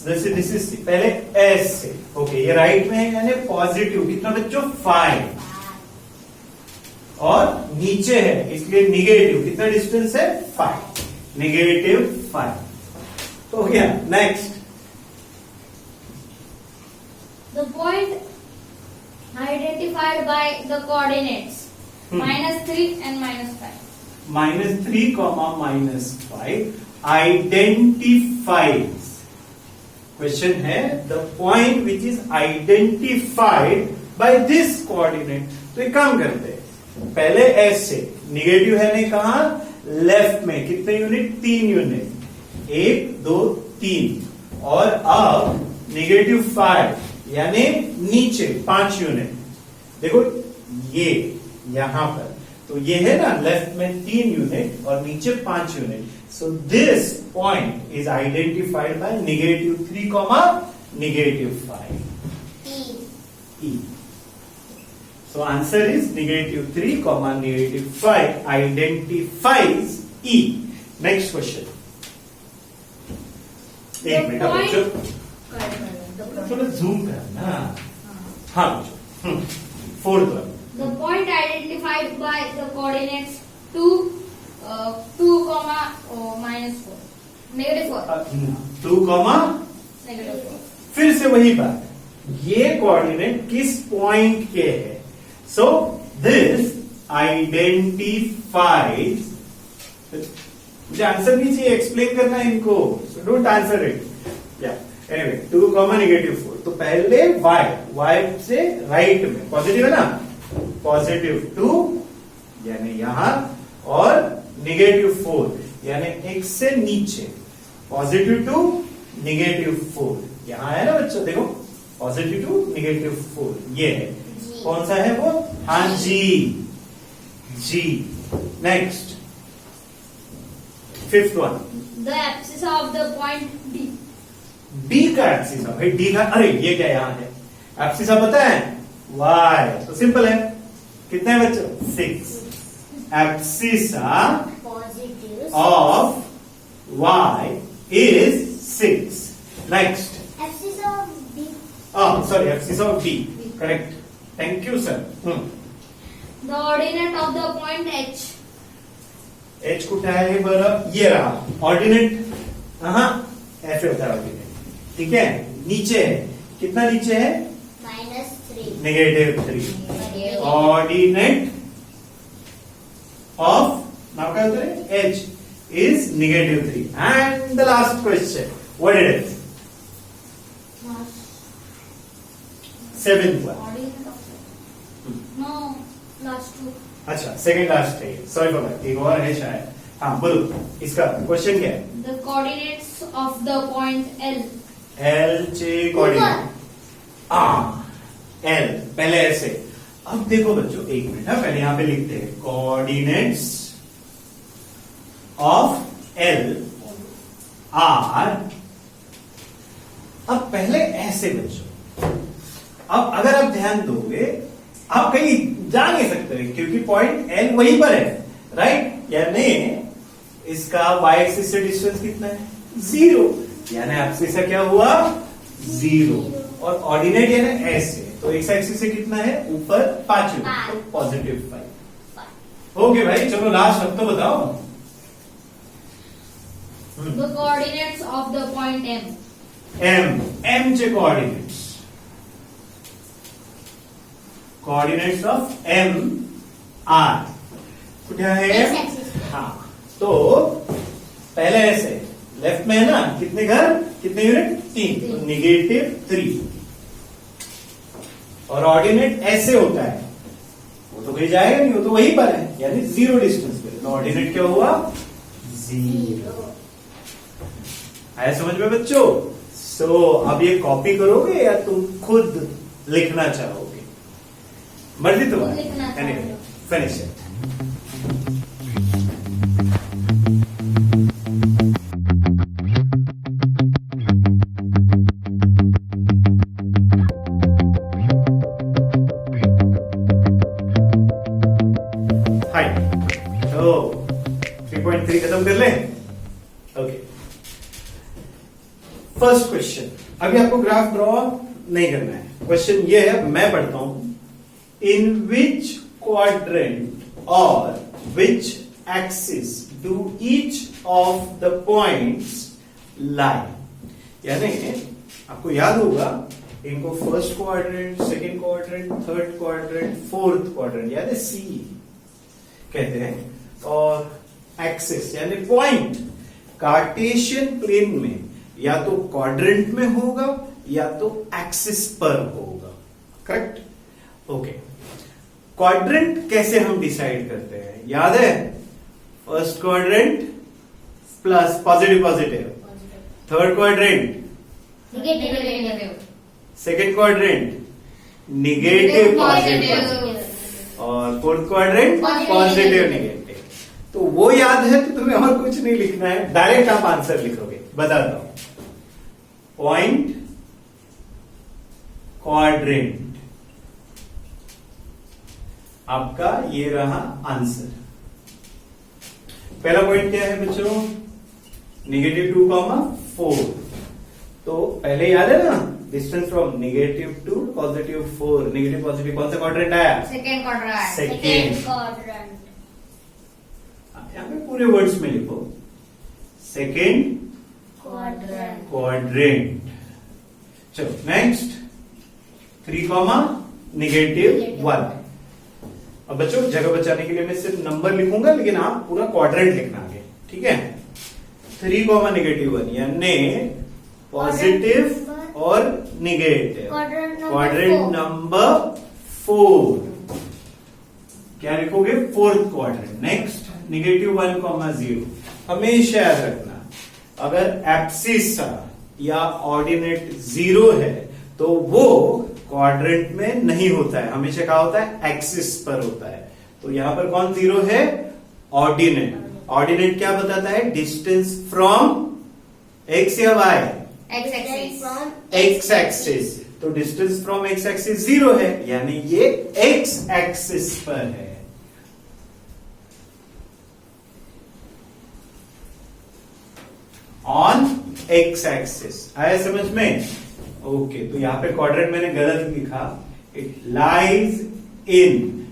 दिस इज पहले S से. ओके, ये राइट में है यानी पॉजिटिव. कितना बच्चों? 5. और नीचे है इसलिए निगेटिव, कितना डिस्टेंस है 5, -5 तो हो गया। Next, The point identified by the coordinates -3 and -5. -3, -5 identifies, question है the point which is identified by this coordinate. तो एक काम करते हैं, पहले ऐसे निगेटिव है ने कहा लेफ्ट में कितने यूनिट, 3 यूनिट, 1 2 3, और अब -5 यानी नीचे 5 यूनिट। देखो ये यहां पर, तो ये है ना लेफ्ट में 3 यूनिट और नीचे 5 unit. So this point is identified by -3, -5 E. So answer is -3, -5 identifies E. Next question. एक मिनट बच्चों, थोड़ा जूम करना। हाँ बच्चों, 4th one. The point identified by the coordinates 2, -4, -4, 2, -4. फिर से वही बात, ये कोऑर्डिनेट किस पॉइंट के है। सो दिस आइडेंटिफाइज, मुझे आंसर नहीं चाहिए, एक्सप्लेन करना है इनको, सो डोंट आंसर इट। या एनीवे 2, -4, तो पहले y से राइट में पॉजिटिव है ना, +2 यानी यहां, और -4 यानी x से नीचे, +2 -4 यहां है ना बच्चों, देखो +2 -4 ये है, कौन सा है वो, हाँ जी। Next 5th one. The axis of the point D. D का एक्सिस, भाई D का, अरे ये क्या यहां है, एक्सिस आप पता है y, तो सिंपल है, कितना है बच्चों 6, axis Positive. Of y is 6। Next, Axis of B. Sorry axis of D, correct, thank you sir. The ordinate of the point H. H कुठे आहे बरं, ये रहा ऑर्डिनेट, ऐसे होता है ऑर्डिनेट, ठीक है, नीचे है, कितना नीचे है, -3. -3, ऑर्डिनेट ऑफ, नाउ क्या होता है, H is -3। And the last question, what it is, 7th one. Ordinate of no, last 2. अच्छा सेकंड लास्ट है, सॉरी फॉर दैट, एक और है शायद। हाँ बोलो, इसका क्वेश्चन क्या है, The coordinates of the point L. L चे कोऑर्डिनेट, L पहले ऐसे, अब देखो बच्चों एक मिनट, पहले यहां पे लिखते हैं कोऑर्डिनेट्स ऑफ L आर, अब पहले ऐसे बच्चों, अब अगर आप ध्यान दोगे आप कहीं जा नहीं सकते क्योंकि पॉइंट L वहीं पर है, राइट, यानी इसका y एक्सिस से डिस्टेंस कितना है, 0, यानी एक्सिस से क्या हुआ 0, और ऑर्डिनेट यानी ऐसे, तो x एक्सिस से कितना है ऊपर 5 यूनिट, तो +5। ओके भाई, चलो लास्ट अब तो बताओ। The coordinates of the point M. M चे कोऑर्डिनेट्स ऑफ M R कुठे आहे, X axis. हाँ, तो पहले ऐसे लेफ्ट में है ना, कितने घर, कितने यूनिट, 3, तो -3, और ऑर्डिनेट ऐसे होता है, वो तो कहीं जाएगा नहीं, वो तो वहीं पर है, यानी 0 डिस्टेंस पे, तो ऑर्डिनेट क्या हुआ 0। आया समझ में बच्चों। सो अब ये कॉपी करोगे या तुम खुद लिखना चाहोगे, मर्जी तुम्हारी, लिखना चाहूंगा। Finish it. हाय, तो 3.3 खत्म कर लें। ओके, फर्स्ट क्वेश्चन, अभी आपको ग्राफ ड्रॉ नहीं करना है, क्वेश्चन ये है, मैं पढ़ता हूं, इन विच क्वाड्रेंट और which axis do each of the points lie? यानी आपको याद होगा इनको first quadrant, second quadrant, third quadrant, fourth quadrant यानी सी कहते हैं, और एक्सिस यानी पॉइंट कार्टेशियन प्लेन में या तो क्वाड्रेंट में होगा या तो एक्सिस पर होगा, करेक्ट? ओके, क्वाड्रेंट कैसे हम डिसाइड करते हैं? याद है, first quadrant plus positive positive, third quadrant negative, second quadrant negative positive, और फोर्थ क्वाड्रेंट पॉजिटिव निगेटिव। तो वो याद है तो तुम्हें और कुछ नहीं लिखना है, डायरेक्ट आप आंसर लिखोगे। बताता हूं, पॉइंट क्वाड्रेंट आपका ये रहा आंसर। पहला पॉइंट क्या है बच्चों? -2, 4। तो पहले याद है ना, डिस्टेंस फ्रॉम -2 +4, नेगेटिव पॉजिटिव कौन सा क्वाड्रेंट आया? Second quadrant, second. quadrant. यहाँ पे पूरे वर्ड्स में लिखो, सेकेंड Quadrant. क्वाड्रेंट। चलो नेक्स्ट, 3, -1। अब बच्चों जगह बचाने के लिए मैं सिर्फ नंबर लिखूंगा, लेकिन आप पूरा क्वाड्रेंट लिखना आगे, ठीक है? 3, -1 यानी पॉजिटिव और निगेटिव। क्वाड्रेंट नंबर 4 क्या लिखोगे? Fourth quadrant. नेक्स्ट, -1, 0। हमेशा याद रखना, अगर एब्सिस या ऑर्डिनेट 0 है तो वो क्वाड्रेंट में नहीं होता है, हमेशा क्या होता है? एक्सिस पर होता है। तो यहां पर कौन 0 है? ऑर्डिनेट। ऑर्डिनेट क्या बताता है? डिस्टेंस फ्रॉम एक्स या Y? X axis, X axis. तो डिस्टेंस फ्रॉम एक्स एक्सिस 0 है, यानी ये एक्स एक्सिस पर है। On X axis. आया समझ में? ओके, तो यहां पे क्वाड्रेंट मैंने गलत लिखा, it lies in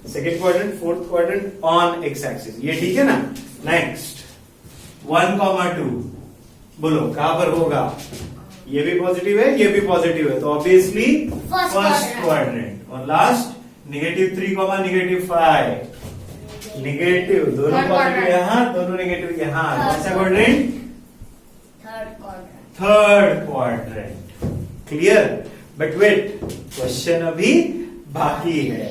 second quadrant, fourth quadrant, on X axis. ये ठीक है ना? नेक्स्ट, 1, 2 बोलो कहां पर होगा? ये भी पॉजिटिव है, ये भी पॉजिटिव है, तो ऑब्वियसली फर्स्ट क्वाड्रेंट। और लास्ट, -3, -5 निगेटिव, दोनों पॉजिटिव यहां, दोनों नेगेटिव यहां, कौन सा quadrant? Third quadrant. Third quadrant. Clear? But wait, question अभी बाकी है।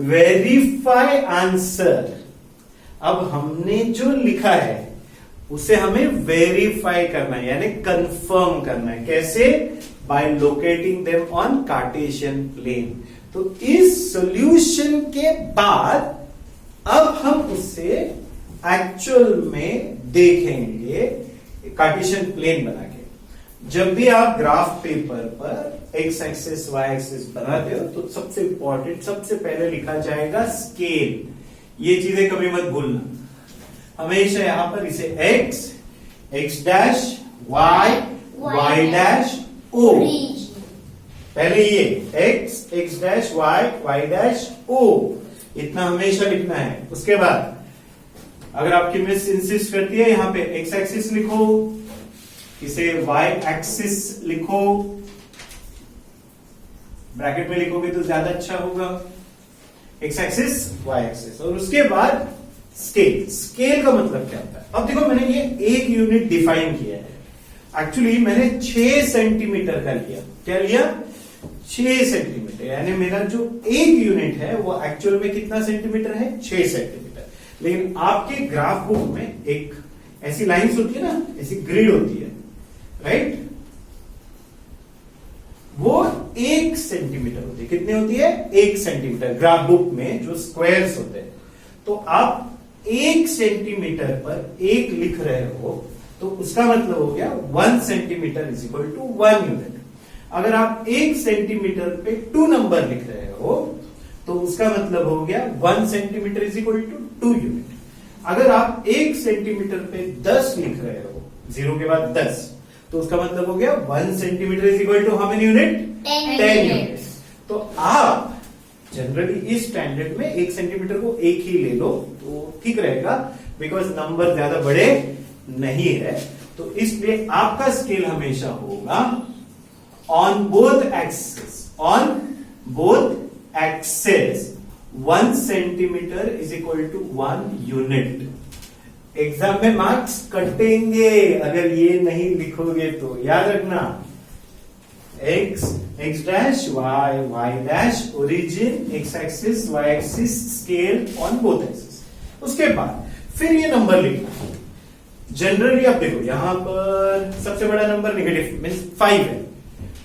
Verify answer. अब हमने जो लिखा है उसे हमें वेरीफाई करना है, यानी कंफर्म करना है। कैसे? By locating them on Cartesian plane. तो इस सॉल्यूशन के बाद अब हम उसे एक्चुअल में देखेंगे कार्टेशियन प्लेन बना के। जब भी आप ग्राफ पेपर पर एक्स एक्सिस वाई एक्सिस बनाते हो तो सबसे इंपॉर्टेंट, सबसे पहले लिखा जाएगा स्केल। ये चीजें कभी मत भूलना, हमेशा यहां पर इसे x dash y dash o, पहले ये x dash y dash o, इतना हमेशा लिखना है। उसके बाद अगर आपकी मिस इंसिस्ट करती है यहां पे एक्स एक्सिस लिखो, इसे वाई एक्सिस लिखो, ब्रैकेट में लिखोगे तो ज्यादा अच्छा होगा। एक्स एक्सिस वाई एक्सिस, और उसके बाद स्केल। स्केल का मतलब क्या होता है? अब देखो, मैंने ये एक यूनिट डिफाइन किया है। एक्चुअली मैंने 6 सेंटीमीटर का लिया। क्या लिया? 6 सेंटीमीटर, यानी मेरा जो एक यूनिट है वो एक्चुअल में कितना सेंटीमीटर है? 6 सेंटीमीटर। लेकिन आपके ग्राफ बुक में एक ऐसी लाइंस होती है ना, ऐसी ग्रिड होती है, राइट? वो 1 सेंटीमीटर होती है। कितनी होती है? 1 सेंटीमीटर। ग्राफ बुक में जो स्क्वायर्स होते हैं, तो आप 1 सेंटीमीटर पर 1 लिख रहे हो तो उसका मतलब हो गया 1 centimetre is equal to 1 unit. अगर आप 1 सेंटीमीटर पे 2 नंबर लिख रहे हो तो उसका मतलब हो गया 1 centimetre is equal to 2 unit. अगर आप 1 सेंटीमीटर पे 10 लिख रहे हो, 0 के बाद 10, तो उसका मतलब हो गया 1 centimetre is equal to how many unit? 10 unit. तो आप जनरली इस स्टैंडर्ड में 1 सेंटीमीटर को 1 ही ले लो तो ठीक रहेगा, बिकॉज नंबर ज्यादा बड़े नहीं है। तो इसलिए आपका स्केल हमेशा होगा on both axes 1 centimetre is equal to 1 unit. Exam में मार्क्स कटेंगे अगर ये नहीं लिखोगे तो, याद रखना। x dash y dash origin x axis y axis scale on both axis. उसके बाद फिर ये नंबर लिखना। जनरली आप देखो यहां पर सबसे बड़ा नंबर नेगेटिव मीन्स 5 है,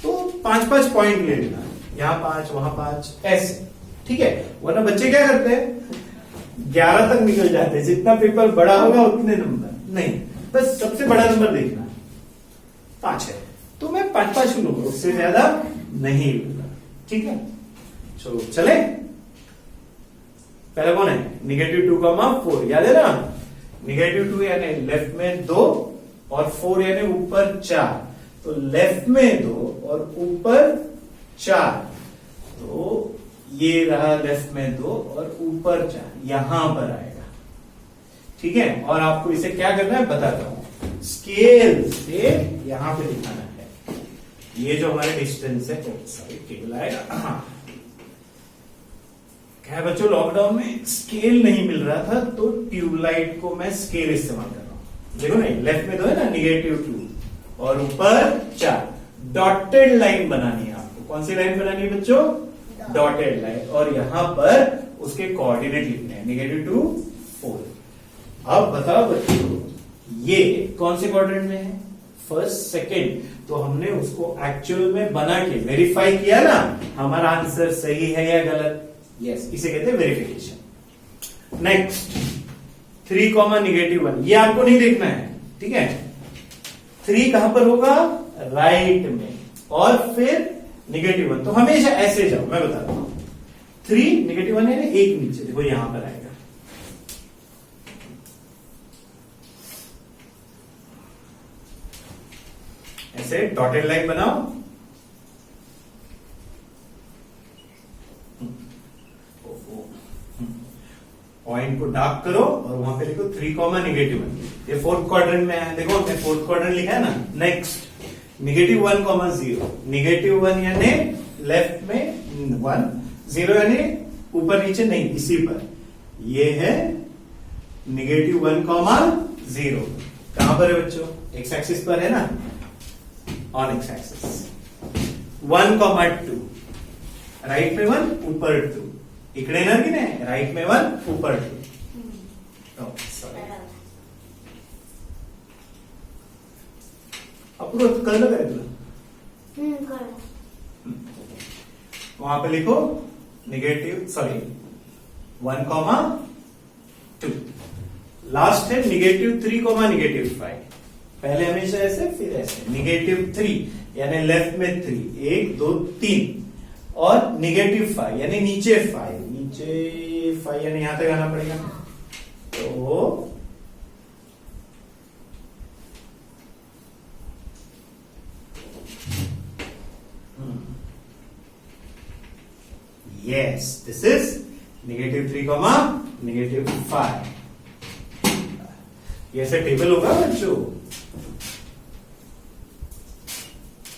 तो 5-5 पॉइंट ले लेना, यहां 5 वहां 5 ऐसे, ठीक है। वरना बच्चे क्या करते हैं 11 तक निकल जाते हैं, जितना पेपर बड़ा होगा उतने नंबर नहीं, बस सबसे बड़ा नंबर देखना 5 है तो मैं 5-5 लूंगा, उससे ज्यादा नहीं लूंगा, ठीक है। चलो चले, पहले कौन है -2, याद है ना। -2 यानी लेफ्ट में 2 और 4 यानी ऊपर 4, तो लेफ्ट में 2 और ऊपर 4, तो ये रहा लेफ्ट में 2 और ऊपर 4, यहां पर आएगा, ठीक है। और आपको इसे क्या करना है बताता हूं, स्केल से यहां पे दिखाना है। ये जो हमारे डिस्टेंस है, सॉरी केबल आएगा, हाँ। क्या बच्चों, लॉकडाउन में स्केल नहीं मिल रहा था तो ट्यूबलाइट को मैं स्केल इस्तेमाल कर रहा हूं। देखो नहीं, लेफ्ट में 2 है ना, -2 और ऊपर 4, डॉटेड लाइन बनानी है आपको। कौन सी लाइन बनानी है बच्चों, डॉटेड लाइन, और यहां पर उसके कोऑर्डिनेट लिखने हैं -2 4। अब बताओ बच्चों ये कौन से क्वाड्रेंट में है, फर्स्ट सेकेंड, तो हमने उसको एक्चुअल में बना के वेरीफाई किया ना, हमारा आंसर सही है या गलत, यस, इसे कहते हैं वेरिफिकेशन। नेक्स्ट 3, -1, ये आपको नहीं देखना है, ठीक है। 3 कहां पर होगा, राइट में, और फिर -1, तो हमेशा ऐसे जाओ, मैं बताता हूं। 3 -1 है ना, एक नीचे देखो यहां पर आएगा, ऐसे डॉटेड लाइन बनाओ, पॉइंट को डार्क करो और वहां पे लिखो 3, -1। ये 4th क्वाड्रेंट में है, देखो हमने 4th क्वाड्रेंट लिखा है ना। नेक्स्ट -1, 0, -1 यानी लेफ्ट में 1, 0 यानी ऊपर नीचे नहीं, इसी पर, ये है -1, 0। कहां पर है बच्चों, एक्स एक्सिस पर है ना, ऑन एक्स एक्सिस। 1, 2, राइट में 1 ऊपर 2, इकडे येणार की नाही, राइट में 1 ऊपर 2। सॉरी, अप्रोच कळलं काय तुला, वहां पे लिखो -1, 2। लास्ट है -3, -5। पहले हमेशा ऐसे फिर ऐसे, -3 यानी लेफ्ट में 3, 1 2 3, और -5 यानी नीचे 5, नीचे 5 यानी यहां तक आना पड़ेगा, तो yes, this is -3, -5। ये ऐसे टेबल होगा बच्चों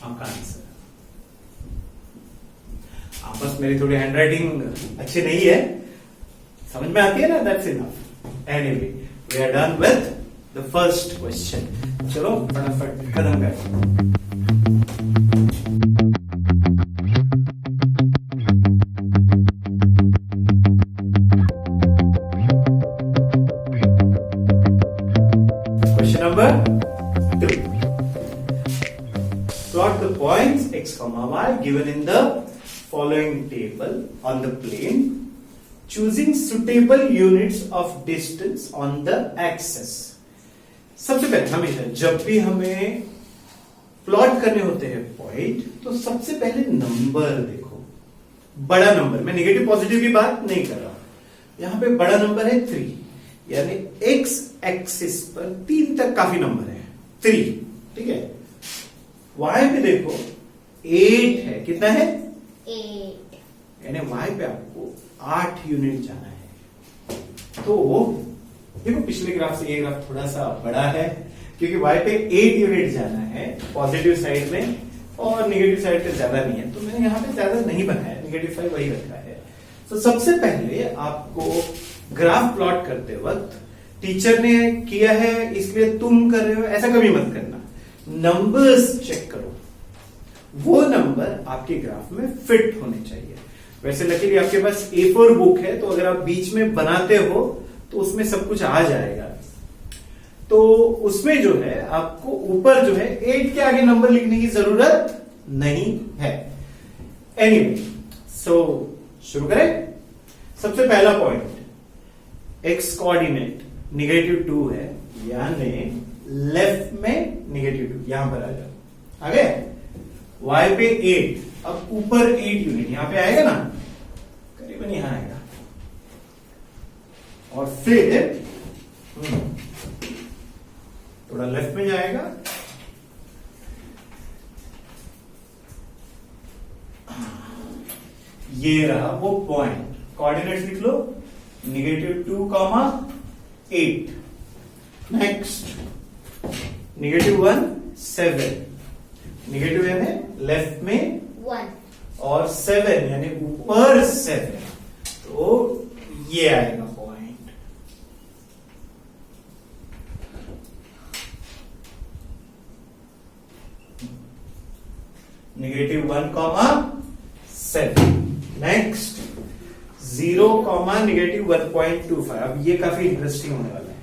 आपका आंसर। बस मेरी थोड़ी हैंडराइटिंग अच्छी नहीं है, समझ में आती है ना, that's enough. Anyway we are done with the first question. चलो फटाफट खत्म करते। Question number 2. Plot the points x, y given in the following table on the plane, choosing suitable units of distance on the axis. सबसे पहले हमेशा जब भी हमें प्लॉट करने होते हैं पॉइंट, तो सबसे पहले नंबर देखो, बड़ा नंबर, मैं नेगेटिव पॉजिटिव की बात नहीं कर रहा, यहां पे बड़ा नंबर है 3, यानी एक्स एक्सिस पर 3 तक काफी नंबर है 3, ठीक है। वाई पे देखो 8 है, कितना है 8, यानी y पे आपको 8 यूनिट जाना है। तो देखो पिछले ग्राफ से ये ग्राफ थोड़ा सा बड़ा है क्योंकि y पे 8 यूनिट जाना है पॉजिटिव साइड में और निगेटिव साइड पे ज्यादा नहीं है, तो मैंने यहाँ पे ज्यादा नहीं बनाया, -5 वही रखा है। तो सबसे पहले आपको ग्राफ प्लॉट करते वक्त टीचर ने किया है इसलिए तुम कर रहे हो ऐसा कभी मत करना, नंबर्स चेक करो, वो नंबर आपके ग्राफ में फिट होने चाहिए। वैसे लकीली आपके पास A4 बुक है तो अगर आप बीच में बनाते हो तो उसमें सब कुछ आ जाएगा। तो उसमें जो है आपको ऊपर जो है 8 के आगे नंबर लिखने की जरूरत नहीं है। एनीवे, सो शुरू करें। सबसे पहला पॉइंट x कोऑर्डिनेट -2 है, यानी लेफ्ट में -2, यहां पर आ जाओ। आगे y पे 8, अब ऊपर 8 यूनिट यहां पे आएगा ना, करीबन यहां आएगा, और फिर थोड़ा लेफ्ट में जाएगा, ये रहा वो पॉइंट। कोऑर्डिनेट्स लिख लो, -2, 8। नेक्स्ट -1, 7। नेगेटिव यानी लेफ्ट में 1 और 7 यानी ऊपर 7, तो ये आएगा पॉइंट। -1, 7। नेक्स्ट 0, -1.25। अब ये काफी इंटरेस्टिंग होने वाला है।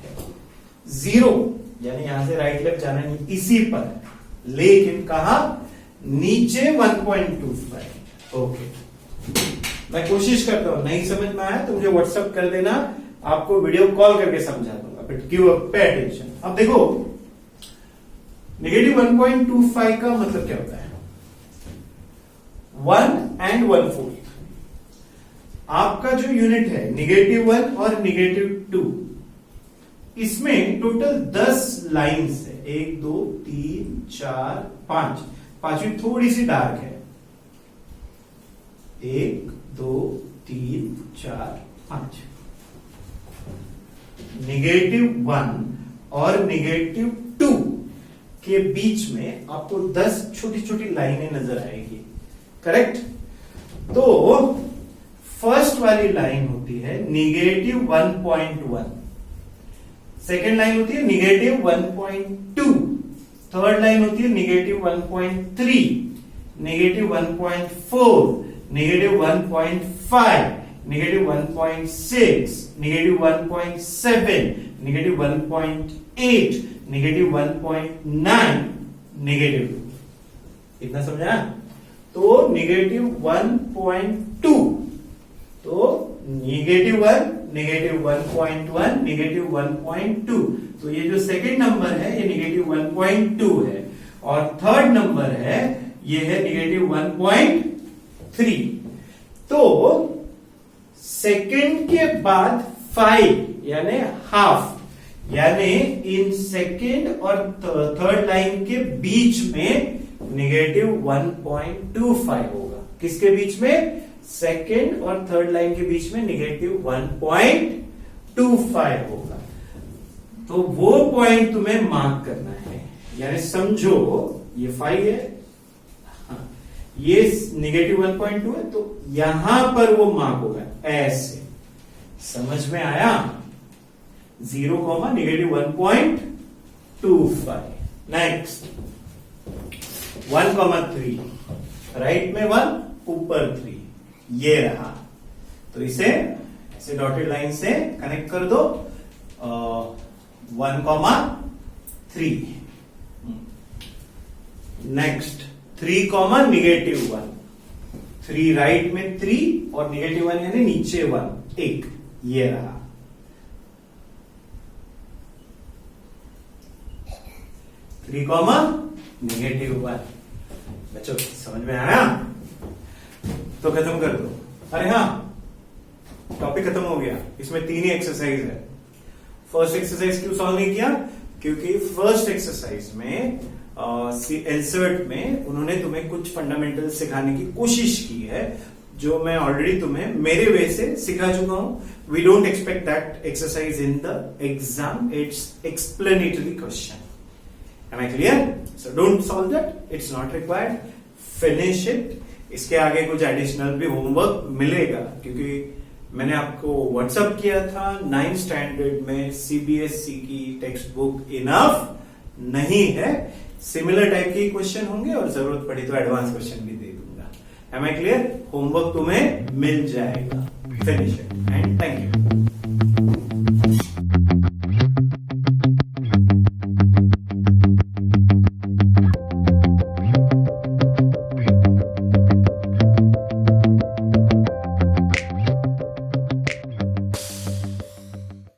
0 यानी यहां से राइट लेफ्ट जाना नहीं, इसी पर, लेकिन कहा नीचे 1.25। ओके, मैं कोशिश करता हूं, नहीं समझ में आया तो मुझे व्हाट्सएप कर देना, आपको वीडियो कॉल करके समझा दूंगा, but give a pay attention. अब देखो -1.25 का मतलब क्या होता है, 1 and 1/4। आपका जो यूनिट है -1 और -2, इसमें टोटल 10 लाइंस है, 1 2 3 4 5, पांचवी थोड़ी सी डार्क है, 1 2 3 4 5। -1 और -2 के बीच में आपको 10 छोटी छोटी लाइनें नजर आएगी, करेक्ट। तो फर्स्ट वाली लाइन होती है -1.1, सेकेंड लाइन होती है -1.2, थर्ड लाइन होती है -1.3, -1.4, -1.5, -1.6, -1.7, -1.8, -1.9, -2। इतना समझा? तो -1.2, तो -1, -1.1, -1.2, तो ये जो सेकंड नंबर है ये -1.2 है, और थर्ड नंबर है ये है -1.3। तो सेकंड के बाद 5 यानी हाफ, यानी इन सेकंड और थर्ड लाइन के बीच में -1.25 होगा। किसके बीच में? सेकेंड और थर्ड लाइन के बीच में -1.25 होगा। तो वो पॉइंट तुम्हें मार्क करना है, यानी समझो ये 5 है, ये -1.2 है, तो यहां पर वो मार्क होगा ऐसे। समझ में आया? 0, -1.25। नेक्स्ट 1, 3, राइट में 1, ऊपर 3, ये रहा। तो इसे ऐसे डॉटेड लाइन से कनेक्ट कर दो, 1, 3। नेक्स्ट 3, -1, 3 राइट में 3 और -1 यानी नीचे 1, 1, ये रहा। 3, -1। बच्चों समझ में आया? तो खत्म कर दो। अरे हाँ, टॉपिक खत्म हो गया। इसमें 3 ही एक्सरसाइज है। फर्स्ट एक्सरसाइज क्यों सॉल्व नहीं किया? क्योंकि फर्स्ट एक्सरसाइज में एलसेट में उन्होंने तुम्हें कुछ फंडामेंटल सिखाने की कोशिश की है, जो मैं ऑलरेडी तुम्हें मेरे वे से सिखा चुका हूं। We don't expect that exercise in the exam, it's explanatory question. Am I clear? So don't solve that. It's not required. Finish it. इसके आगे कुछ एडिशनल भी होमवर्क मिलेगा, क्योंकि मैंने आपको व्हाट्सएप किया था 9th स्टैंडर्ड में सीबीएसई की टेक्स्ट बुक इनफ नहीं है। सिमिलर टाइप के क्वेश्चन होंगे और जरूरत पड़ी तो एडवांस क्वेश्चन भी दे दूंगा। Am I clear? होमवर्क तुम्हें मिल जाएगा। Finish it and thank you.